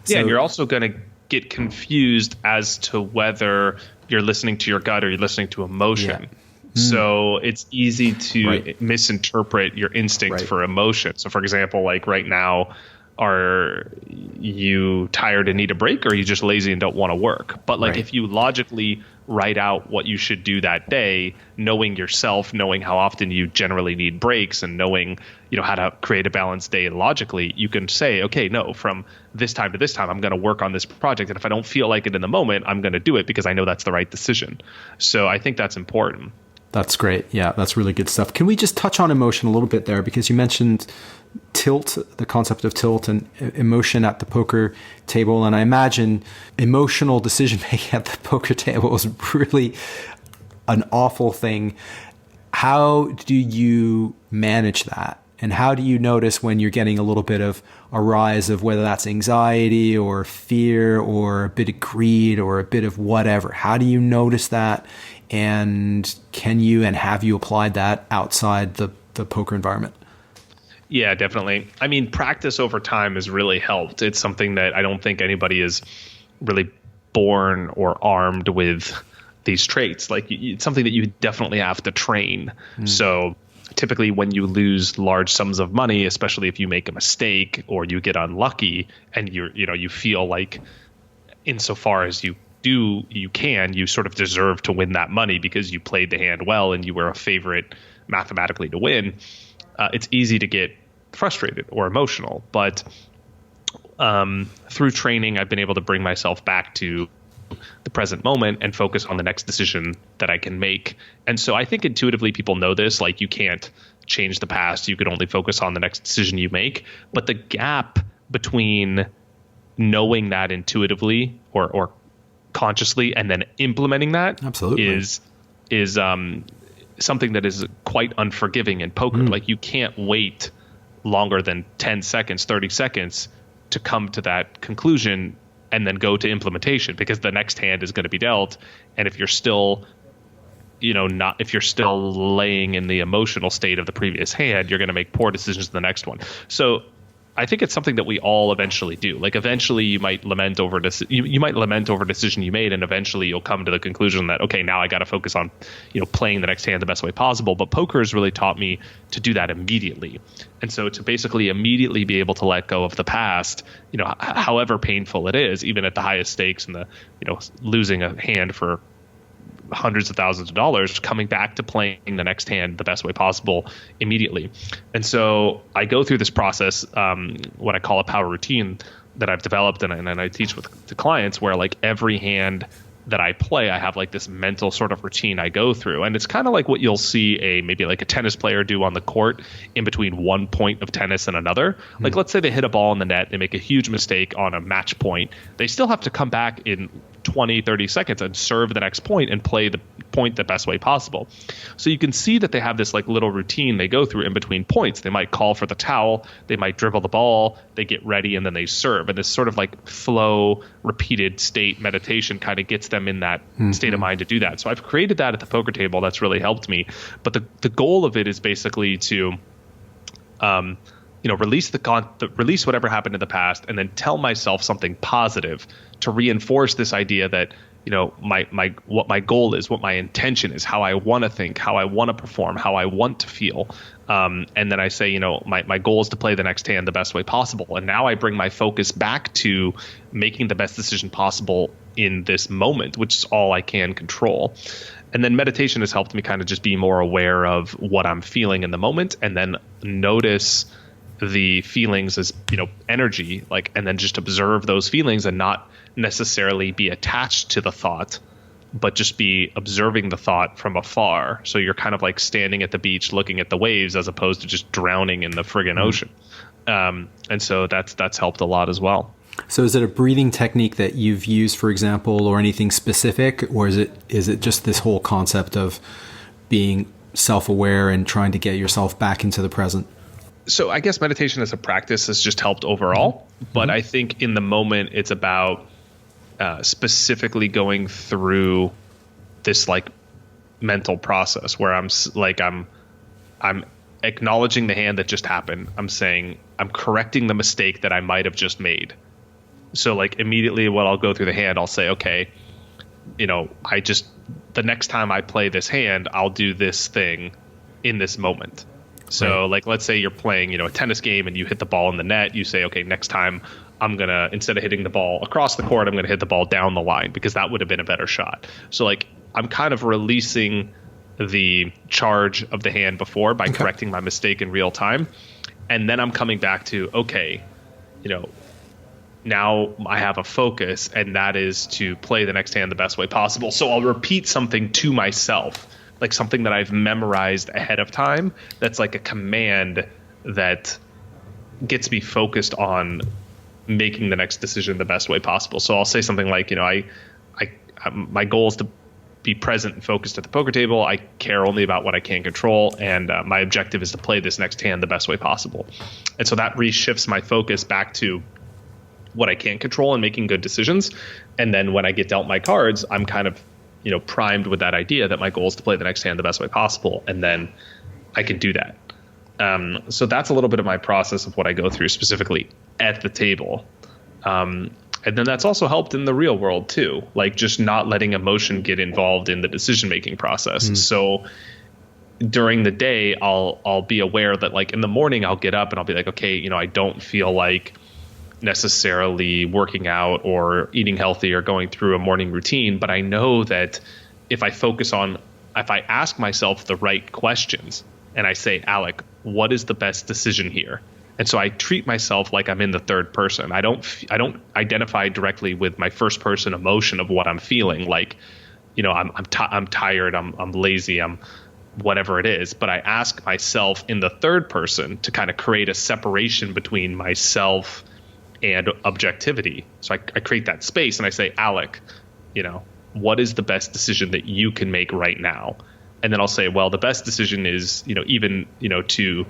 Yeah, and you're also going to get confused as to whether you're listening to your gut or you're listening to emotion. Yeah. So it's easy to misinterpret your instinct for emotion. So, for example, right now, are you tired and need a break, or are you just lazy and don't want to work? But if you logically write out what you should do that day, knowing yourself, knowing how often you generally need breaks, and knowing how to create a balanced day logically, you can say, okay, no, from this time to this time, I'm going to work on this project. And if I don't feel like it in the moment, I'm going to do it because I know that's the right decision. So I think that's important. That's great. Yeah, that's really good stuff. Can we just touch on emotion a little bit there? Because you mentioned tilt, the concept of tilt and emotion at the poker table. And I imagine emotional decision making at the poker table is really an awful thing. How do you manage that? And how do you notice when you're getting a little bit of a rise of whether that's anxiety or fear or a bit of greed or a bit of whatever? How do you notice that? And can you and have you applied that outside the poker environment? Yeah, definitely. I mean, practice over time has really helped. It's something that I don't think anybody is really born or armed with these traits. Like, it's something that you definitely have to train. So typically when you lose large sums of money, especially if you make a mistake or you get unlucky and you feel like insofar as you sort of deserve to win that money because you played the hand well and you were a favorite mathematically to win, it's easy to get frustrated or emotional. But through training, I've been able to bring myself back to the present moment and focus on the next decision that I can make. And so I think intuitively people know this, like you can't change the past. You can only focus on the next decision you make. But the gap between knowing that intuitively or consciously and then implementing that is something that is quite unforgiving in poker. Like, you can't wait longer than 10 seconds, 30 seconds to come to that conclusion and then go to implementation, because the next hand is going to be dealt. And if you're still, if you're still laying in the emotional state of the previous hand, you're going to make poor decisions in the next one. So I think it's something that we all eventually do. Like, eventually you might lament over you might lament over a decision you made, and eventually you'll come to the conclusion that, okay, now I got to focus on, playing the next hand the best way possible. But poker has really taught me to do that immediately. And so to basically immediately be able to let go of the past, however painful it is, even at the highest stakes and the, losing a hand for hundreds of thousands of dollars, coming back to playing the next hand the best way possible immediately. And so I go through this process, what I call a power routine that I've developed and I teach with the clients, where like every hand that I play, I have like this mental sort of routine I go through. And it's kind of like what you'll see maybe like a tennis player do on the court in between one point of tennis and another. Like, let's say they hit a ball in the net, they make a huge mistake on a match point. They still have to come back in 20, 30 seconds and serve the next point and play the point the best way possible. So you can see that they have this like little routine they go through in between points. They might call for the towel, they might dribble the ball, they get ready, and then they serve. And this sort of like flow, repeated state meditation kind of gets them in that state of mind to do that. So I've created that at the poker table. That's really helped me. But the goal of it is basically to release whatever happened in the past, and then tell myself something positive to reinforce this idea that, what my goal is, what my intention is, how I want to think, how I want to perform, how I want to feel. And then I say, my goal is to play the next hand the best way possible. And now I bring my focus back to making the best decision possible in this moment, which is all I can control. And then meditation has helped me kind of just be more aware of what I'm feeling in the moment, and then notice the feelings as, energy, like, and then just observe those feelings and not necessarily be attached to the thought, but just be observing the thought from afar. So you're kind of like standing at the beach looking at the waves as opposed to just drowning in the friggin' ocean. And so that's helped a lot as well. So is it a breathing technique that you've used, for example, or anything specific, or is it just this whole concept of being self-aware and trying to get yourself back into the present? So I guess meditation as a practice has just helped overall, but I think in the moment it's about specifically going through this like mental process where I'm acknowledging the hand that just happened. I'm saying I'm correcting the mistake that I might have just made. So like immediately when I'll go through the hand, I'll say, okay, the next time I play this hand, I'll do this thing in this moment. So right. Like, let's say you're playing, a tennis game and you hit the ball in the net. You say, okay, next time I'm going to, instead of hitting the ball across the court, I'm going to hit the ball down the line because that would have been a better shot. So like, I'm kind of releasing the charge of the hand before by correcting my mistake in real time. And then I'm coming back to, okay, now I have a focus, and that is to play the next hand the best way possible. So I'll repeat something to myself, like something that I've memorized ahead of time. That's like a command that gets me focused on making the next decision the best way possible. So I'll say something like, my goal is to be present and focused at the poker table. I care only about what I can control, and my objective is to play this next hand the best way possible. And so that reshifts my focus back to what I can control and making good decisions. And then when I get dealt my cards, I'm kind of, primed with that idea that my goal is to play the next hand the best way possible, and then I can do that. So that's a little bit of my process of what I go through specifically at the table. And then that's also helped in the real world too, like just not letting emotion get involved in the decision-making process. So during the day, I'll be aware that like in the morning I'll get up and I'll be like, okay, I don't feel like necessarily working out or eating healthy or going through a morning routine. But I know that if I ask myself the right questions and I say, Alec, what is the best decision here? And so I treat myself like I'm in the third person. I don't identify directly with my first person emotion of what I'm feeling. Like, I'm tired, I'm lazy, I'm whatever it is. But I ask myself in the third person to kind of create a separation between myself and objectivity. So I create that space and I say, Alec, what is the best decision that you can make right now? And then I'll say, well, the best decision is, to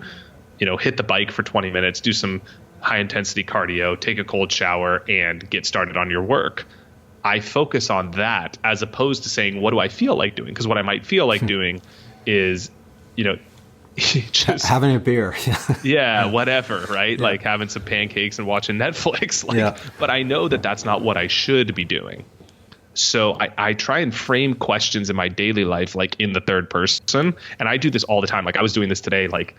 hit the bike for 20 minutes, do some high intensity cardio, take a cold shower, and get started on your work. I focus on that as opposed to saying, what do I feel like doing? Because what I might feel like doing is, just having a beer. Yeah, whatever, right? Yeah. Like having some pancakes and watching Netflix. But I know that that's not what I should be doing. So I try and frame questions in my daily life, like in the third person. And I do this all the time. Like I was doing this today, like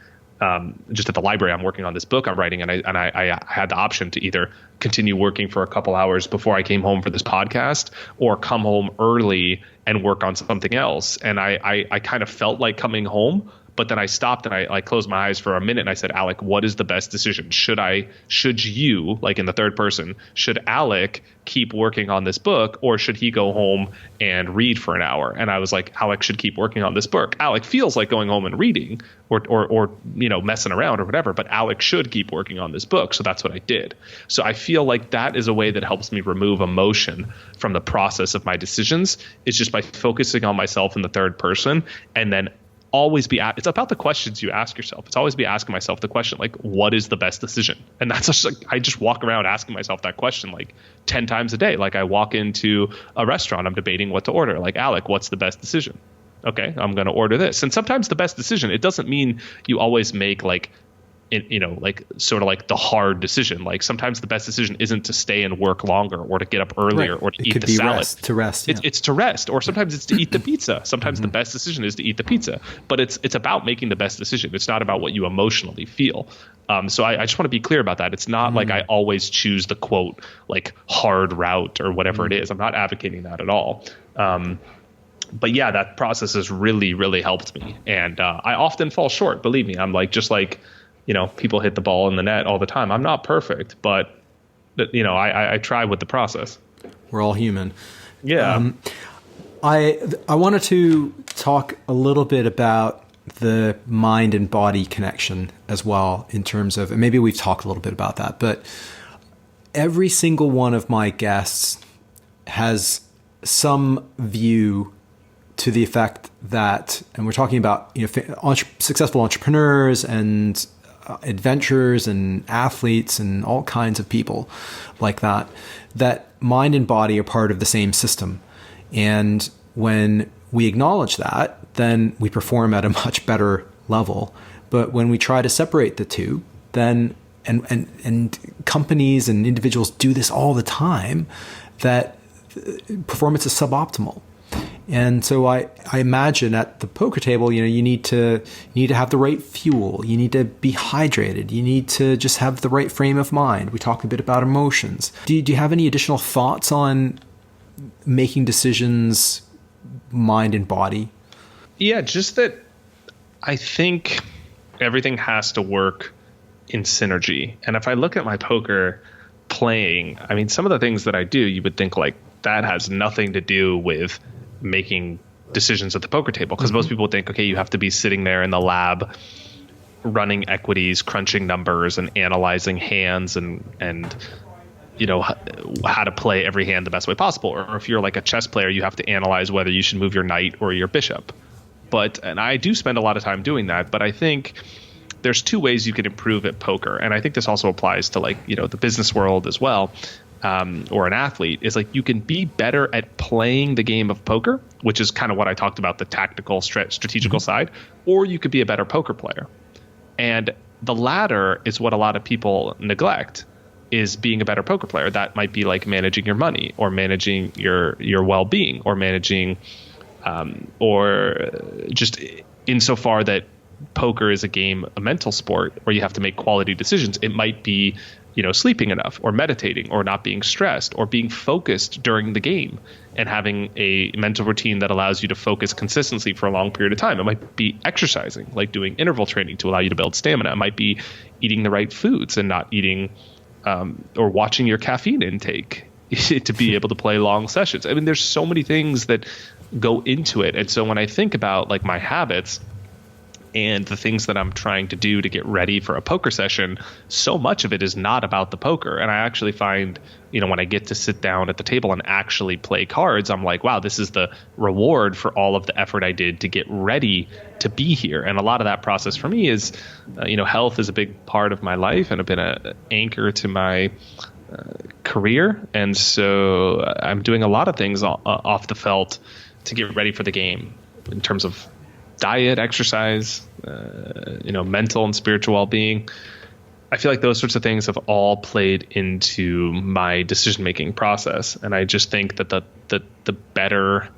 just at the library, I'm working on this book I'm writing, and I had the option to either continue working for a couple hours before I came home for this podcast, or come home early and work on something else. And I kind of felt like coming home, but then I stopped and I closed my eyes for a minute and I said, Alec, what is the best decision? Should you, like in the third person, should Alec keep working on this book, or should he go home and read for an hour? And I was like, Alec should keep working on this book. Alec feels like going home and reading or messing around or whatever, but Alec should keep working on this book. So that's what I did. So I feel like that is a way that helps me remove emotion from the process of my decisions. It's just by focusing on myself in the third person, and then always be it's about the questions you ask yourself. It's always be asking myself the question, like, what is the best decision? And that's just like, I just walk around asking myself that question like 10 times a day. Like I walk into a restaurant, I'm debating what to order. Like, Alec, what's the best decision? Okay, I'm going to order this. And sometimes the best decision, it doesn't mean you always make like, like sort of like the hard decision. Like sometimes the best decision isn't to stay and work longer, or to get up earlier, or to eat the salad. To rest. Yeah. It's to rest, or sometimes it's to eat the pizza. Sometimes the best decision is to eat the pizza, but it's about making the best decision. It's not about what you emotionally feel. So I just want to be clear about that. It's not like I always choose the quote like hard route or whatever it is. I'm not advocating that at all. But yeah, that process has really, really helped me. And I often fall short. Believe me, I'm like, just like, people hit the ball in the net all the time. I'm not perfect, but I try with the process. We're all human. Yeah. I wanted to talk a little bit about the mind and body connection as well, in terms of, and maybe we've talked a little bit about that, but every single one of my guests has some view to the effect that, and we're talking about, successful entrepreneurs and adventurers and athletes and all kinds of people like that mind and body are part of the same system. And when we acknowledge that, then we perform at a much better level. But when we try to separate the two, then, and companies and individuals do this all the time, that performance is suboptimal. And so I imagine at the poker table, you need to have the right fuel. You need to be hydrated. You need to just have the right frame of mind. We talked a bit about emotions. Do you have any additional thoughts on making decisions, mind and body? Yeah, just that I think everything has to work in synergy. And if I look at my poker playing, I mean, some of the things that I do, you would think like that has nothing to do with making decisions at the poker table, because most people think, okay, you have to be sitting there in the lab running equities, crunching numbers and analyzing hands and how to play every hand the best way possible. Or if you're like a chess player, you have to analyze whether you should move your knight or your bishop. And I do spend a lot of time doing that, but I think there's two ways you can improve at poker. And I think this also applies to the business world as well, or an athlete, is like you can be better at playing the game of poker, which is kind of what I talked about, the tactical, strategical side, or you could be a better poker player. And the latter is what a lot of people neglect, is being a better poker player. That might be like managing your money, or managing your well-being, or managing, or just insofar that poker is a mental sport where you have to make quality decisions. It might be, sleeping enough, or meditating, or not being stressed, or being focused during the game and having a mental routine that allows you to focus consistently for a long period of time. It might be exercising, like doing interval training to allow you to build stamina. It might be eating the right foods and not eating, or watching your caffeine intake to be able to play long sessions. I mean, there's so many things that go into it. And so when I think about like my habits and the things that I'm trying to do to get ready for a poker session, so much of it is not about the poker. And I actually find, when I get to sit down at the table and actually play cards, I'm like, wow, this is the reward for all of the effort I did to get ready to be here. And a lot of that process for me is, health is a big part of my life and have been an anchor to my career. And so I'm doing a lot of things off the felt to get ready for the game in terms of diet, exercise, mental and spiritual well-being. I feel like those sorts of things have all played into my decision-making process. And I just think that the better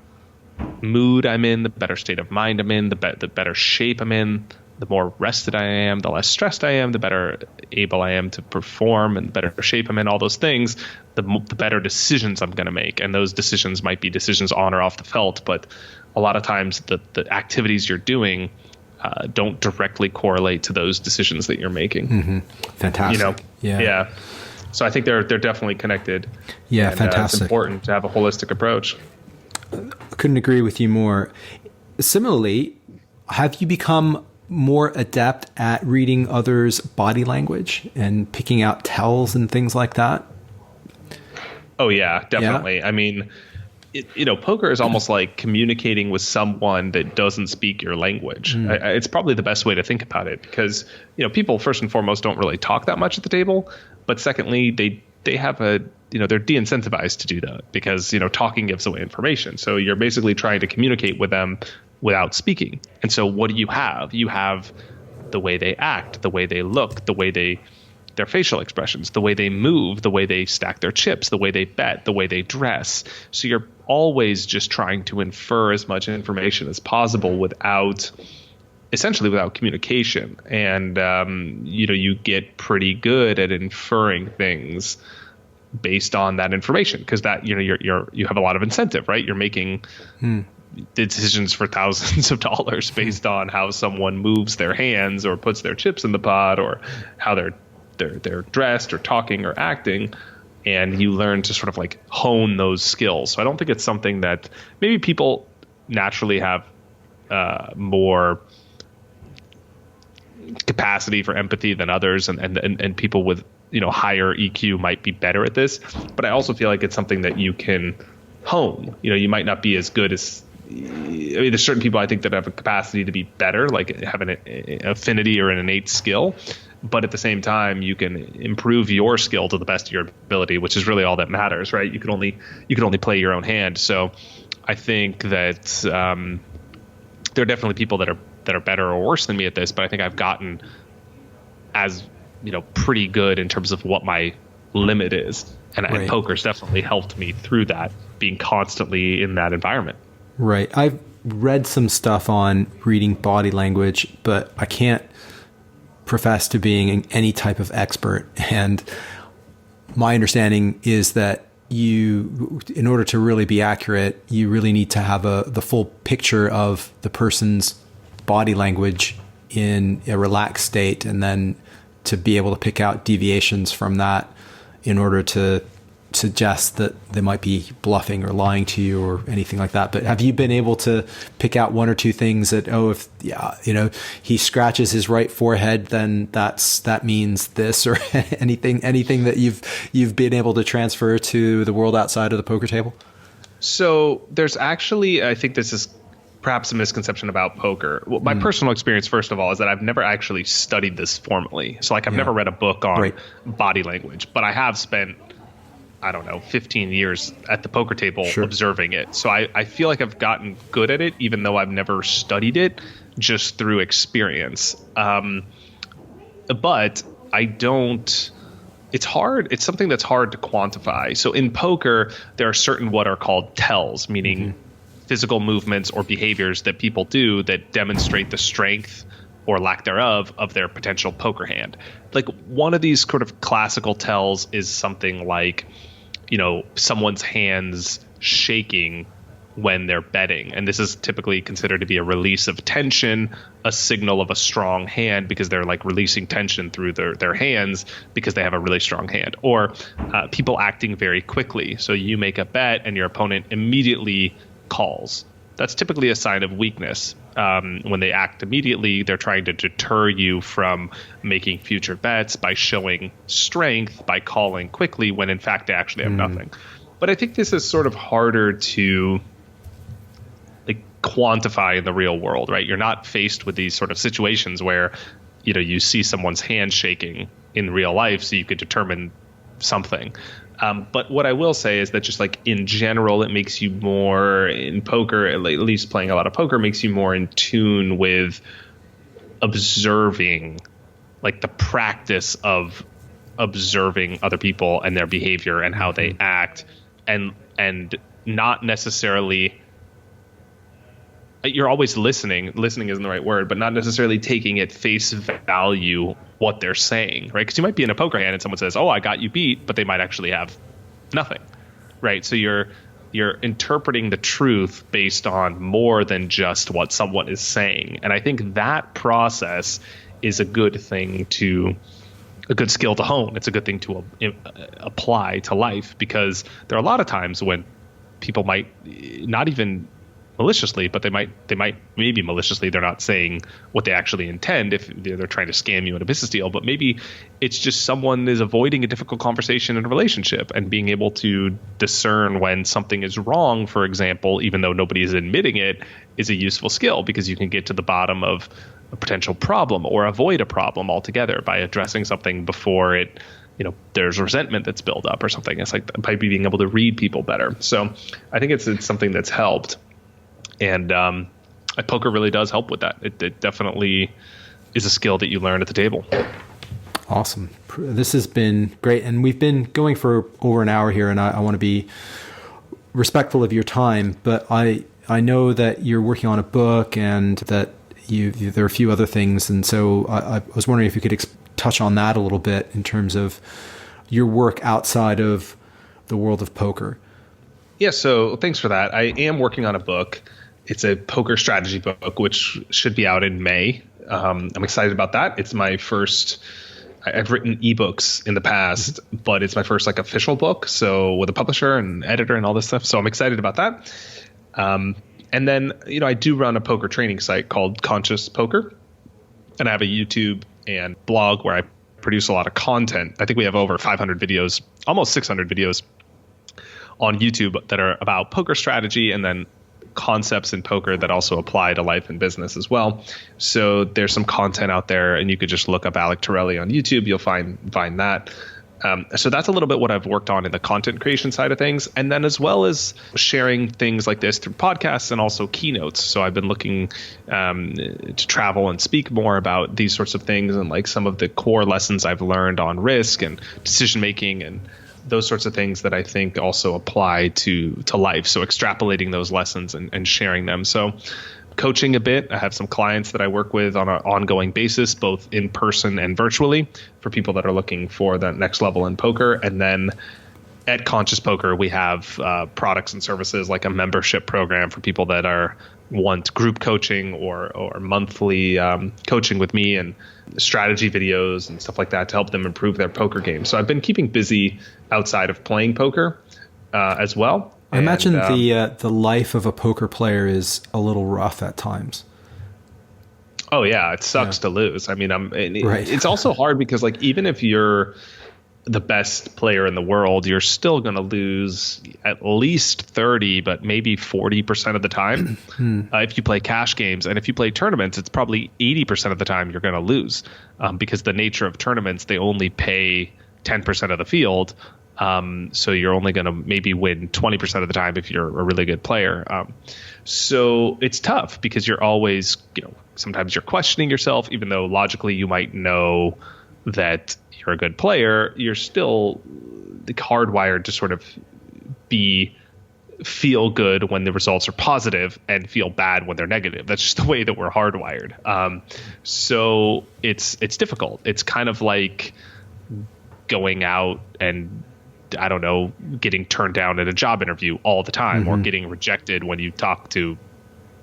mood I'm in, the better state of mind I'm in, the better shape I'm in, the more rested I am, the less stressed I am, the better able I am to perform, and the better shape I'm in, all those things, the better decisions I'm going to make. And those decisions might be decisions on or off the felt, but a lot of times the activities you're doing don't directly correlate to those decisions that you're making. Mm-hmm. Fantastic. Yeah. So I think they're definitely connected. Yeah, and, fantastic. It's important to have a holistic approach. Couldn't agree with you more. Similarly, have you become more adept at reading others' body language and picking out tells and things like that? Oh yeah, definitely. Yeah. I mean, poker is almost like communicating with someone that doesn't speak your language. It's probably the best way to think about it, because people first and foremost don't really talk that much at the table, but secondly they have they're de-incentivized to do that because talking gives away information. So you're basically trying to communicate with them without speaking. And so what do you have? You have the way they act, the way they look, their facial expressions, the way they move, the way they stack their chips, the way they bet, the way they dress. So you're always just trying to infer as much information as possible without communication. And, you get pretty good at inferring things based on that information, because that, you have a lot of incentive, right? You're making decisions for thousands of dollars based on how someone moves their hands or puts their chips in the pot, or how they're dressed or talking or acting, and you learn to sort of like hone those skills. So I don't think it's something that maybe people naturally have more capacity for empathy than others, and people with higher EQ might be better at this. But I also feel like it's something that you can hone. You might not be as good as, there's certain people I think that have a capacity to be better, like have an affinity or an innate skill. But at the same time, you can improve your skill to the best of your ability, which is really all that matters, right? You can only play your own hand. So I think that there are definitely people that are better or worse than me at this, but I think I've gotten pretty good in terms of what my limit is. And poker's definitely helped me through that, being constantly in that environment. Right. I've read some stuff on reading body language, but I can't profess to being any type of expert. And my understanding is that in order to really be accurate, you really need to have the full picture of the person's body language in a relaxed state, and then to be able to pick out deviations from that in order to suggest that they might be bluffing or lying to you or anything like that. But have you been able to pick out one or two things that, if he scratches his right forehead, then that means this, or anything that you've been able to transfer to the world outside of the poker table? So there's actually, I think this is perhaps a misconception about poker. Well, my personal experience, first of all, is that I've never actually studied this formally. So I've never read a book on body language, but I have spent, 15 years at the poker table observing it. So I feel like I've gotten good at it, even though I've never studied it, just through experience. But I don't... It's hard. It's something that's hard to quantify. So in poker, there are certain what are called tells, meaning physical movements or behaviors that people do that demonstrate the strength or lack thereof of their potential poker hand. Like one of these sort of classical tells is something like, someone's hands shaking when they're betting. And this is typically considered to be a release of tension, a signal of a strong hand, because they're like releasing tension through their hands because they have a really strong hand. Or people acting very quickly. So you make a bet and your opponent immediately calls. That's typically a sign of weakness. When they act immediately, they're trying to deter you from making future bets by showing strength by calling quickly when in fact they actually have nothing. But I think this is sort of harder to quantify in the real world, right? You're not faced with these sort of situations where, you see someone's hand shaking in real life so you could determine something. But what I will say is that just like in general, it makes you more in poker, at least playing a lot of poker, makes you more in tune with observing, like the practice of observing other people and their behavior and how they act, and not necessarily, you're always listening isn't the right word, but not necessarily taking at face value what they're saying, right? Because you might be in a poker hand and someone says, "Oh, I got you beat," but they might actually have nothing, right? So you're interpreting the truth based on more than just what someone is saying. And I think that process is a good skill to hone. It's a good thing to apply to life, because there are a lot of times when people might not even maliciously, but they might maybe maliciously, they're not saying what they actually intend if they're trying to scam you in a business deal, but maybe it's just someone is avoiding a difficult conversation in a relationship, and being able to discern when something is wrong, for example, even though nobody is admitting it, is a useful skill, because you can get to the bottom of a potential problem or avoid a problem altogether by addressing something before it, there's resentment that's built up or something. It's like by being able to read people better. So I think it's something that's helped. And poker really does help with that. It definitely is a skill that you learn at the table. Awesome. This has been great. And we've been going for over an hour here, and I want to be respectful of your time. But I know that you're working on a book and that there are a few other things. And so I was wondering if you could touch on that a little bit in terms of your work outside of the world of poker. Yeah, so thanks for that. I am working on a book. It's a poker strategy book, which should be out in May. I'm excited about that. It's my first. I've written ebooks in the past, but it's my first official book. So with a publisher and editor and all this stuff. So I'm excited about that. And then, I do run a poker training site called Conscious Poker, and I have a YouTube and blog where I produce a lot of content. I think we have over 500 videos, almost 600 videos on YouTube that are about poker strategy, and then concepts in poker that also apply to life and business as well. So there's some content out there, and you could just look up Alec Torelli on YouTube. You'll find that. So that's a little bit what I've worked on in the content creation side of things. And then as well as sharing things like this through podcasts and also keynotes. So I've been looking to travel and speak more about these sorts of things, and some of the core lessons I've learned on risk and decision making and those sorts of things that I think also apply to life. So extrapolating those lessons and sharing them. So coaching a bit. I have some clients that I work with on an ongoing basis, both in person and virtually, for people that are looking for that next level in poker. And then at Conscious Poker, we have products and services like a membership program for people that are want group coaching or monthly coaching with me and strategy videos and stuff like that to help them improve their poker game. So I've been keeping busy outside of playing poker as well. I imagine the life of a poker player is a little rough at times. Oh yeah, it sucks to lose. I mean, Right. It's also hard because like even if you're the best player in the world, you're still going to lose at least 30, but maybe 40% of the time if you play cash games. And if you play tournaments, it's probably 80% of the time you're going to lose because the nature of tournaments, they only pay 10% of the field. So you're only going to maybe win 20% of the time if you're a really good player. So it's tough because you're always, sometimes you're questioning yourself, even though logically you might know that you're a good player, you're still hardwired to sort of feel good when the results are positive and feel bad when they're negative. That's just the way that we're hardwired. So it's difficult. It's kind of like going out and, I don't know, getting turned down at a job interview all the time or getting rejected when you talk to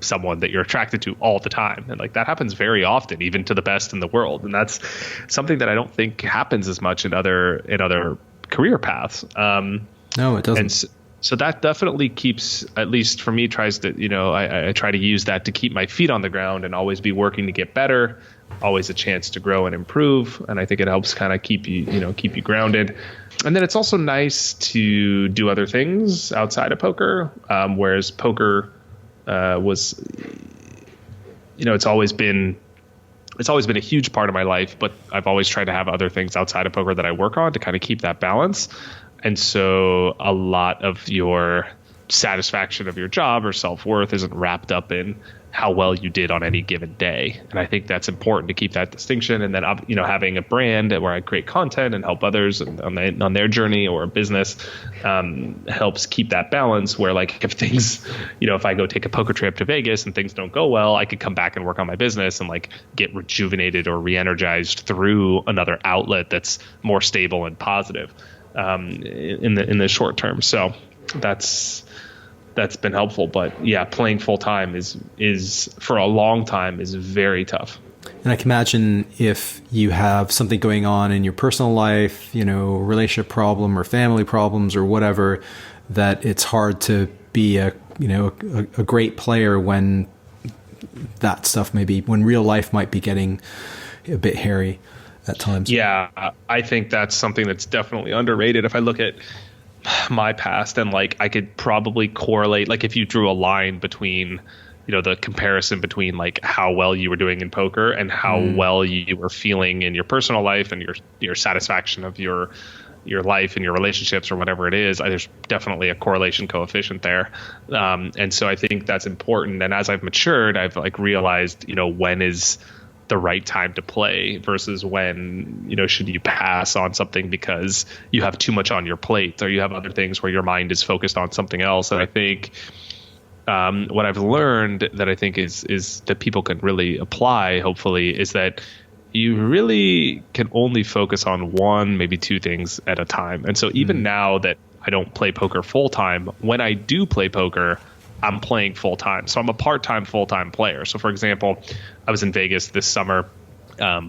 someone that you're attracted to all the time. And like that happens very often, even to the best in the world. And that's something that I don't think happens as much in other career paths. No, it doesn't. And so that definitely keeps, at least for me, tries to, I try to use that to keep my feet on the ground and always be working to get better, always a chance to grow and improve. And I think it helps kind of keep you grounded. And then it's also nice to do other things outside of poker, whereas poker was, it's always been a huge part of my life, but I've always tried to have other things outside of poker that I work on to kind of keep that balance. And so a lot of your satisfaction of your job or self-worth isn't wrapped up in how well you did on any given day. And I think that's important to keep that distinction. And then, having a brand where I create content and help others on their journey or a business helps keep that balance where like if things, if I go take a poker trip to Vegas and things don't go well, I could come back and work on my business and like get rejuvenated or re-energized through another outlet that's more stable and positive in the short term. So that's been helpful. But yeah, playing full time is for a long time is very tough. And I can imagine if you have something going on in your personal life, relationship problem or family problems or whatever, that it's hard to be a great player when that stuff when real life might be getting a bit hairy at times. Yeah, I think that's something that's definitely underrated. If I look at my past and like I could probably correlate, like if you drew a line between the comparison between like how well you were doing in poker and how well you were feeling in your personal life and your satisfaction of your life and your relationships or whatever it is, there's definitely a correlation coefficient there. And so I think that's important. And as I've matured, I've like realized when is the right time to play versus when, should you pass on something because you have too much on your plate or you have other things where your mind is focused on something else. And I think what I've learned that I think is that people can really apply, hopefully, is that you really can only focus on one, maybe two things at a time. And so even now that I don't play poker full time, when I do play poker, I'm playing full time. So I'm a part-time, full-time player. So for example, I was in Vegas this summer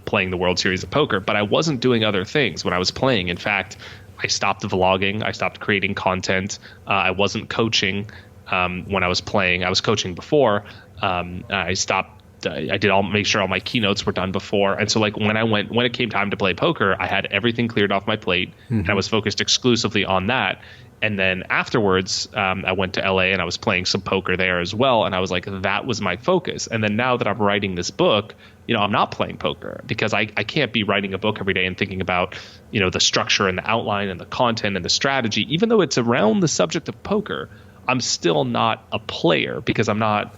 playing the World Series of Poker, but I wasn't doing other things when I was playing. In fact, I stopped vlogging. I stopped creating content. I wasn't coaching when I was playing. I was coaching before. I stopped. I did make sure all my keynotes were done before. And so like when it came time to play poker, I had everything cleared off my plate and I was focused exclusively on that. And then afterwards, I went to LA and I was playing some poker there as well. And I was like, that was my focus. And then now that I'm writing this book, I'm not playing poker because I can't be writing a book every day and thinking about, the structure and the outline and the content and the strategy. Even though it's around the subject of poker, I'm still not a player because I'm not,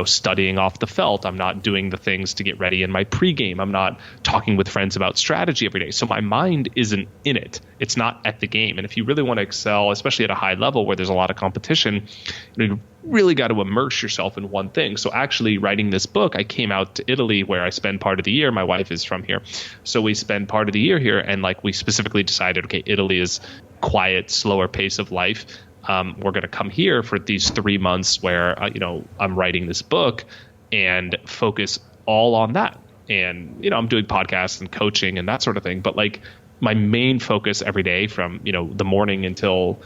studying off the felt. I'm not doing the things to get ready in my pregame. I'm not talking with friends about strategy every day. So my mind isn't in it. It's not at the game. And if you really want to excel, especially at a high level where there's a lot of competition, you really got to immerse yourself in one thing. So actually writing this book, I came out to Italy where I spend part of the year. My wife is from here. So we spend part of the year here. And like we specifically decided, okay, Italy is quiet, slower pace of life. we're going to come here for these 3 months where, I'm writing this book and focus all on that. And, I'm doing podcasts and coaching and that sort of thing. But like my main focus every day from, the morning until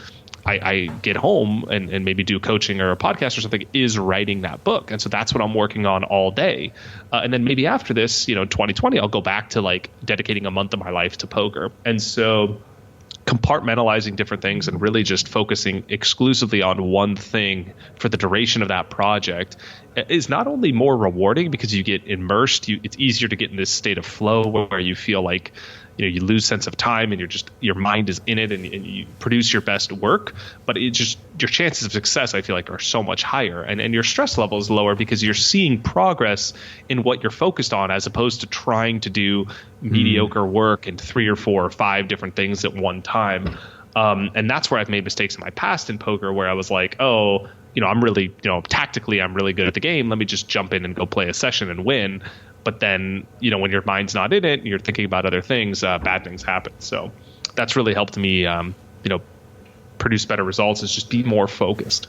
I get home and maybe do coaching or a podcast or something is writing that book. And so that's what I'm working on all day. And then maybe after this, 2020, I'll go back to like dedicating a month of my life to poker. And so compartmentalizing different things and really just focusing exclusively on one thing for the duration of that project is not only more rewarding because you get immersed, it's easier to get in this state of flow where you feel like, you lose sense of time and your mind is in it and you produce your best work, but it just, your chances of success, I feel like, are so much higher and your stress level is lower because you're seeing progress in what you're focused on as opposed to trying to do mediocre work in 3 or 4 or 5 different things at one time. And that's where I've made mistakes in my past in poker where I was like, I'm really, tactically, I'm really good at the game. Let me just jump in and go play a session and win. But then, when your mind's not in it, you're thinking about other things, bad things happen. So that's really helped me, produce better results is just be more focused.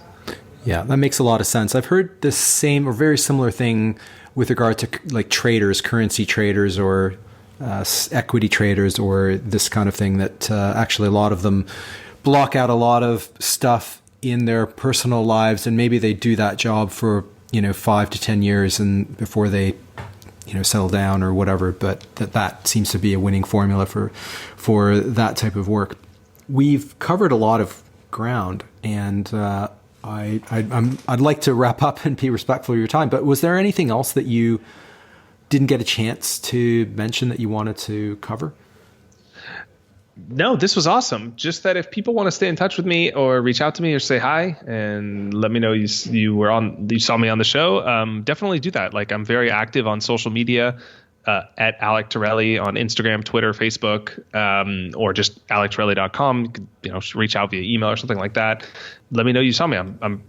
Yeah, that makes a lot of sense. I've heard the same or very similar thing with regard to like traders, currency traders or equity traders or this kind of thing that actually a lot of them block out a lot of stuff in their personal lives. And maybe they do that job for, 5 to 10 years and before they settle down or whatever, but that seems to be a winning formula for that type of work. We've covered a lot of ground, and I'd like to wrap up and be respectful of your time. But was there anything else that you didn't get a chance to mention that you wanted to cover? No, this was awesome. Just that if people want to stay in touch with me or reach out to me or say hi and let me know you saw me on the show, definitely do that. Like I'm very active on social media at Alec Torelli on Instagram, Twitter, Facebook, or just alectorelli.com. You could, reach out via email or something like that. Let me know you saw me. I'm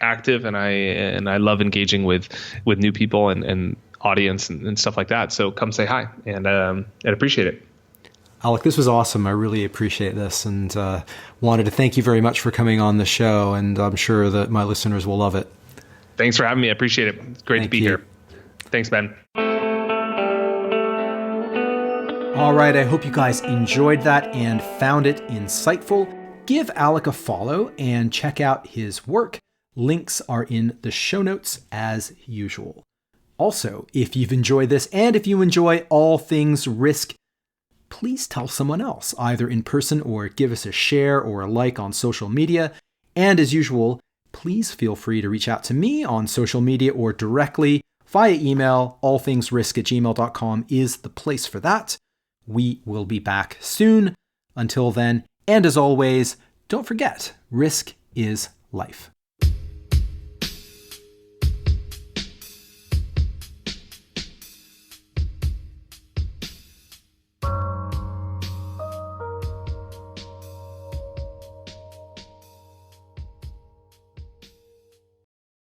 active and I love engaging with new people and audience and stuff like that. So come say hi and I'd appreciate it. Alec, this was awesome. I really appreciate this and wanted to thank you very much for coming on the show. And I'm sure that my listeners will love it. Thanks for having me. I appreciate it. It's great to be here. Thanks, Ben. All right. I hope you guys enjoyed that and found it insightful. Give Alec a follow and check out his work. Links are in the show notes as usual. Also, if you've enjoyed this and if you enjoy all things risk, please tell someone else, either in person or give us a share or a like on social media. And as usual, please feel free to reach out to me on social media or directly via email. allthingsrisk@gmail.com is the place for that. We will be back soon. Until then, and as always, don't forget, risk is life.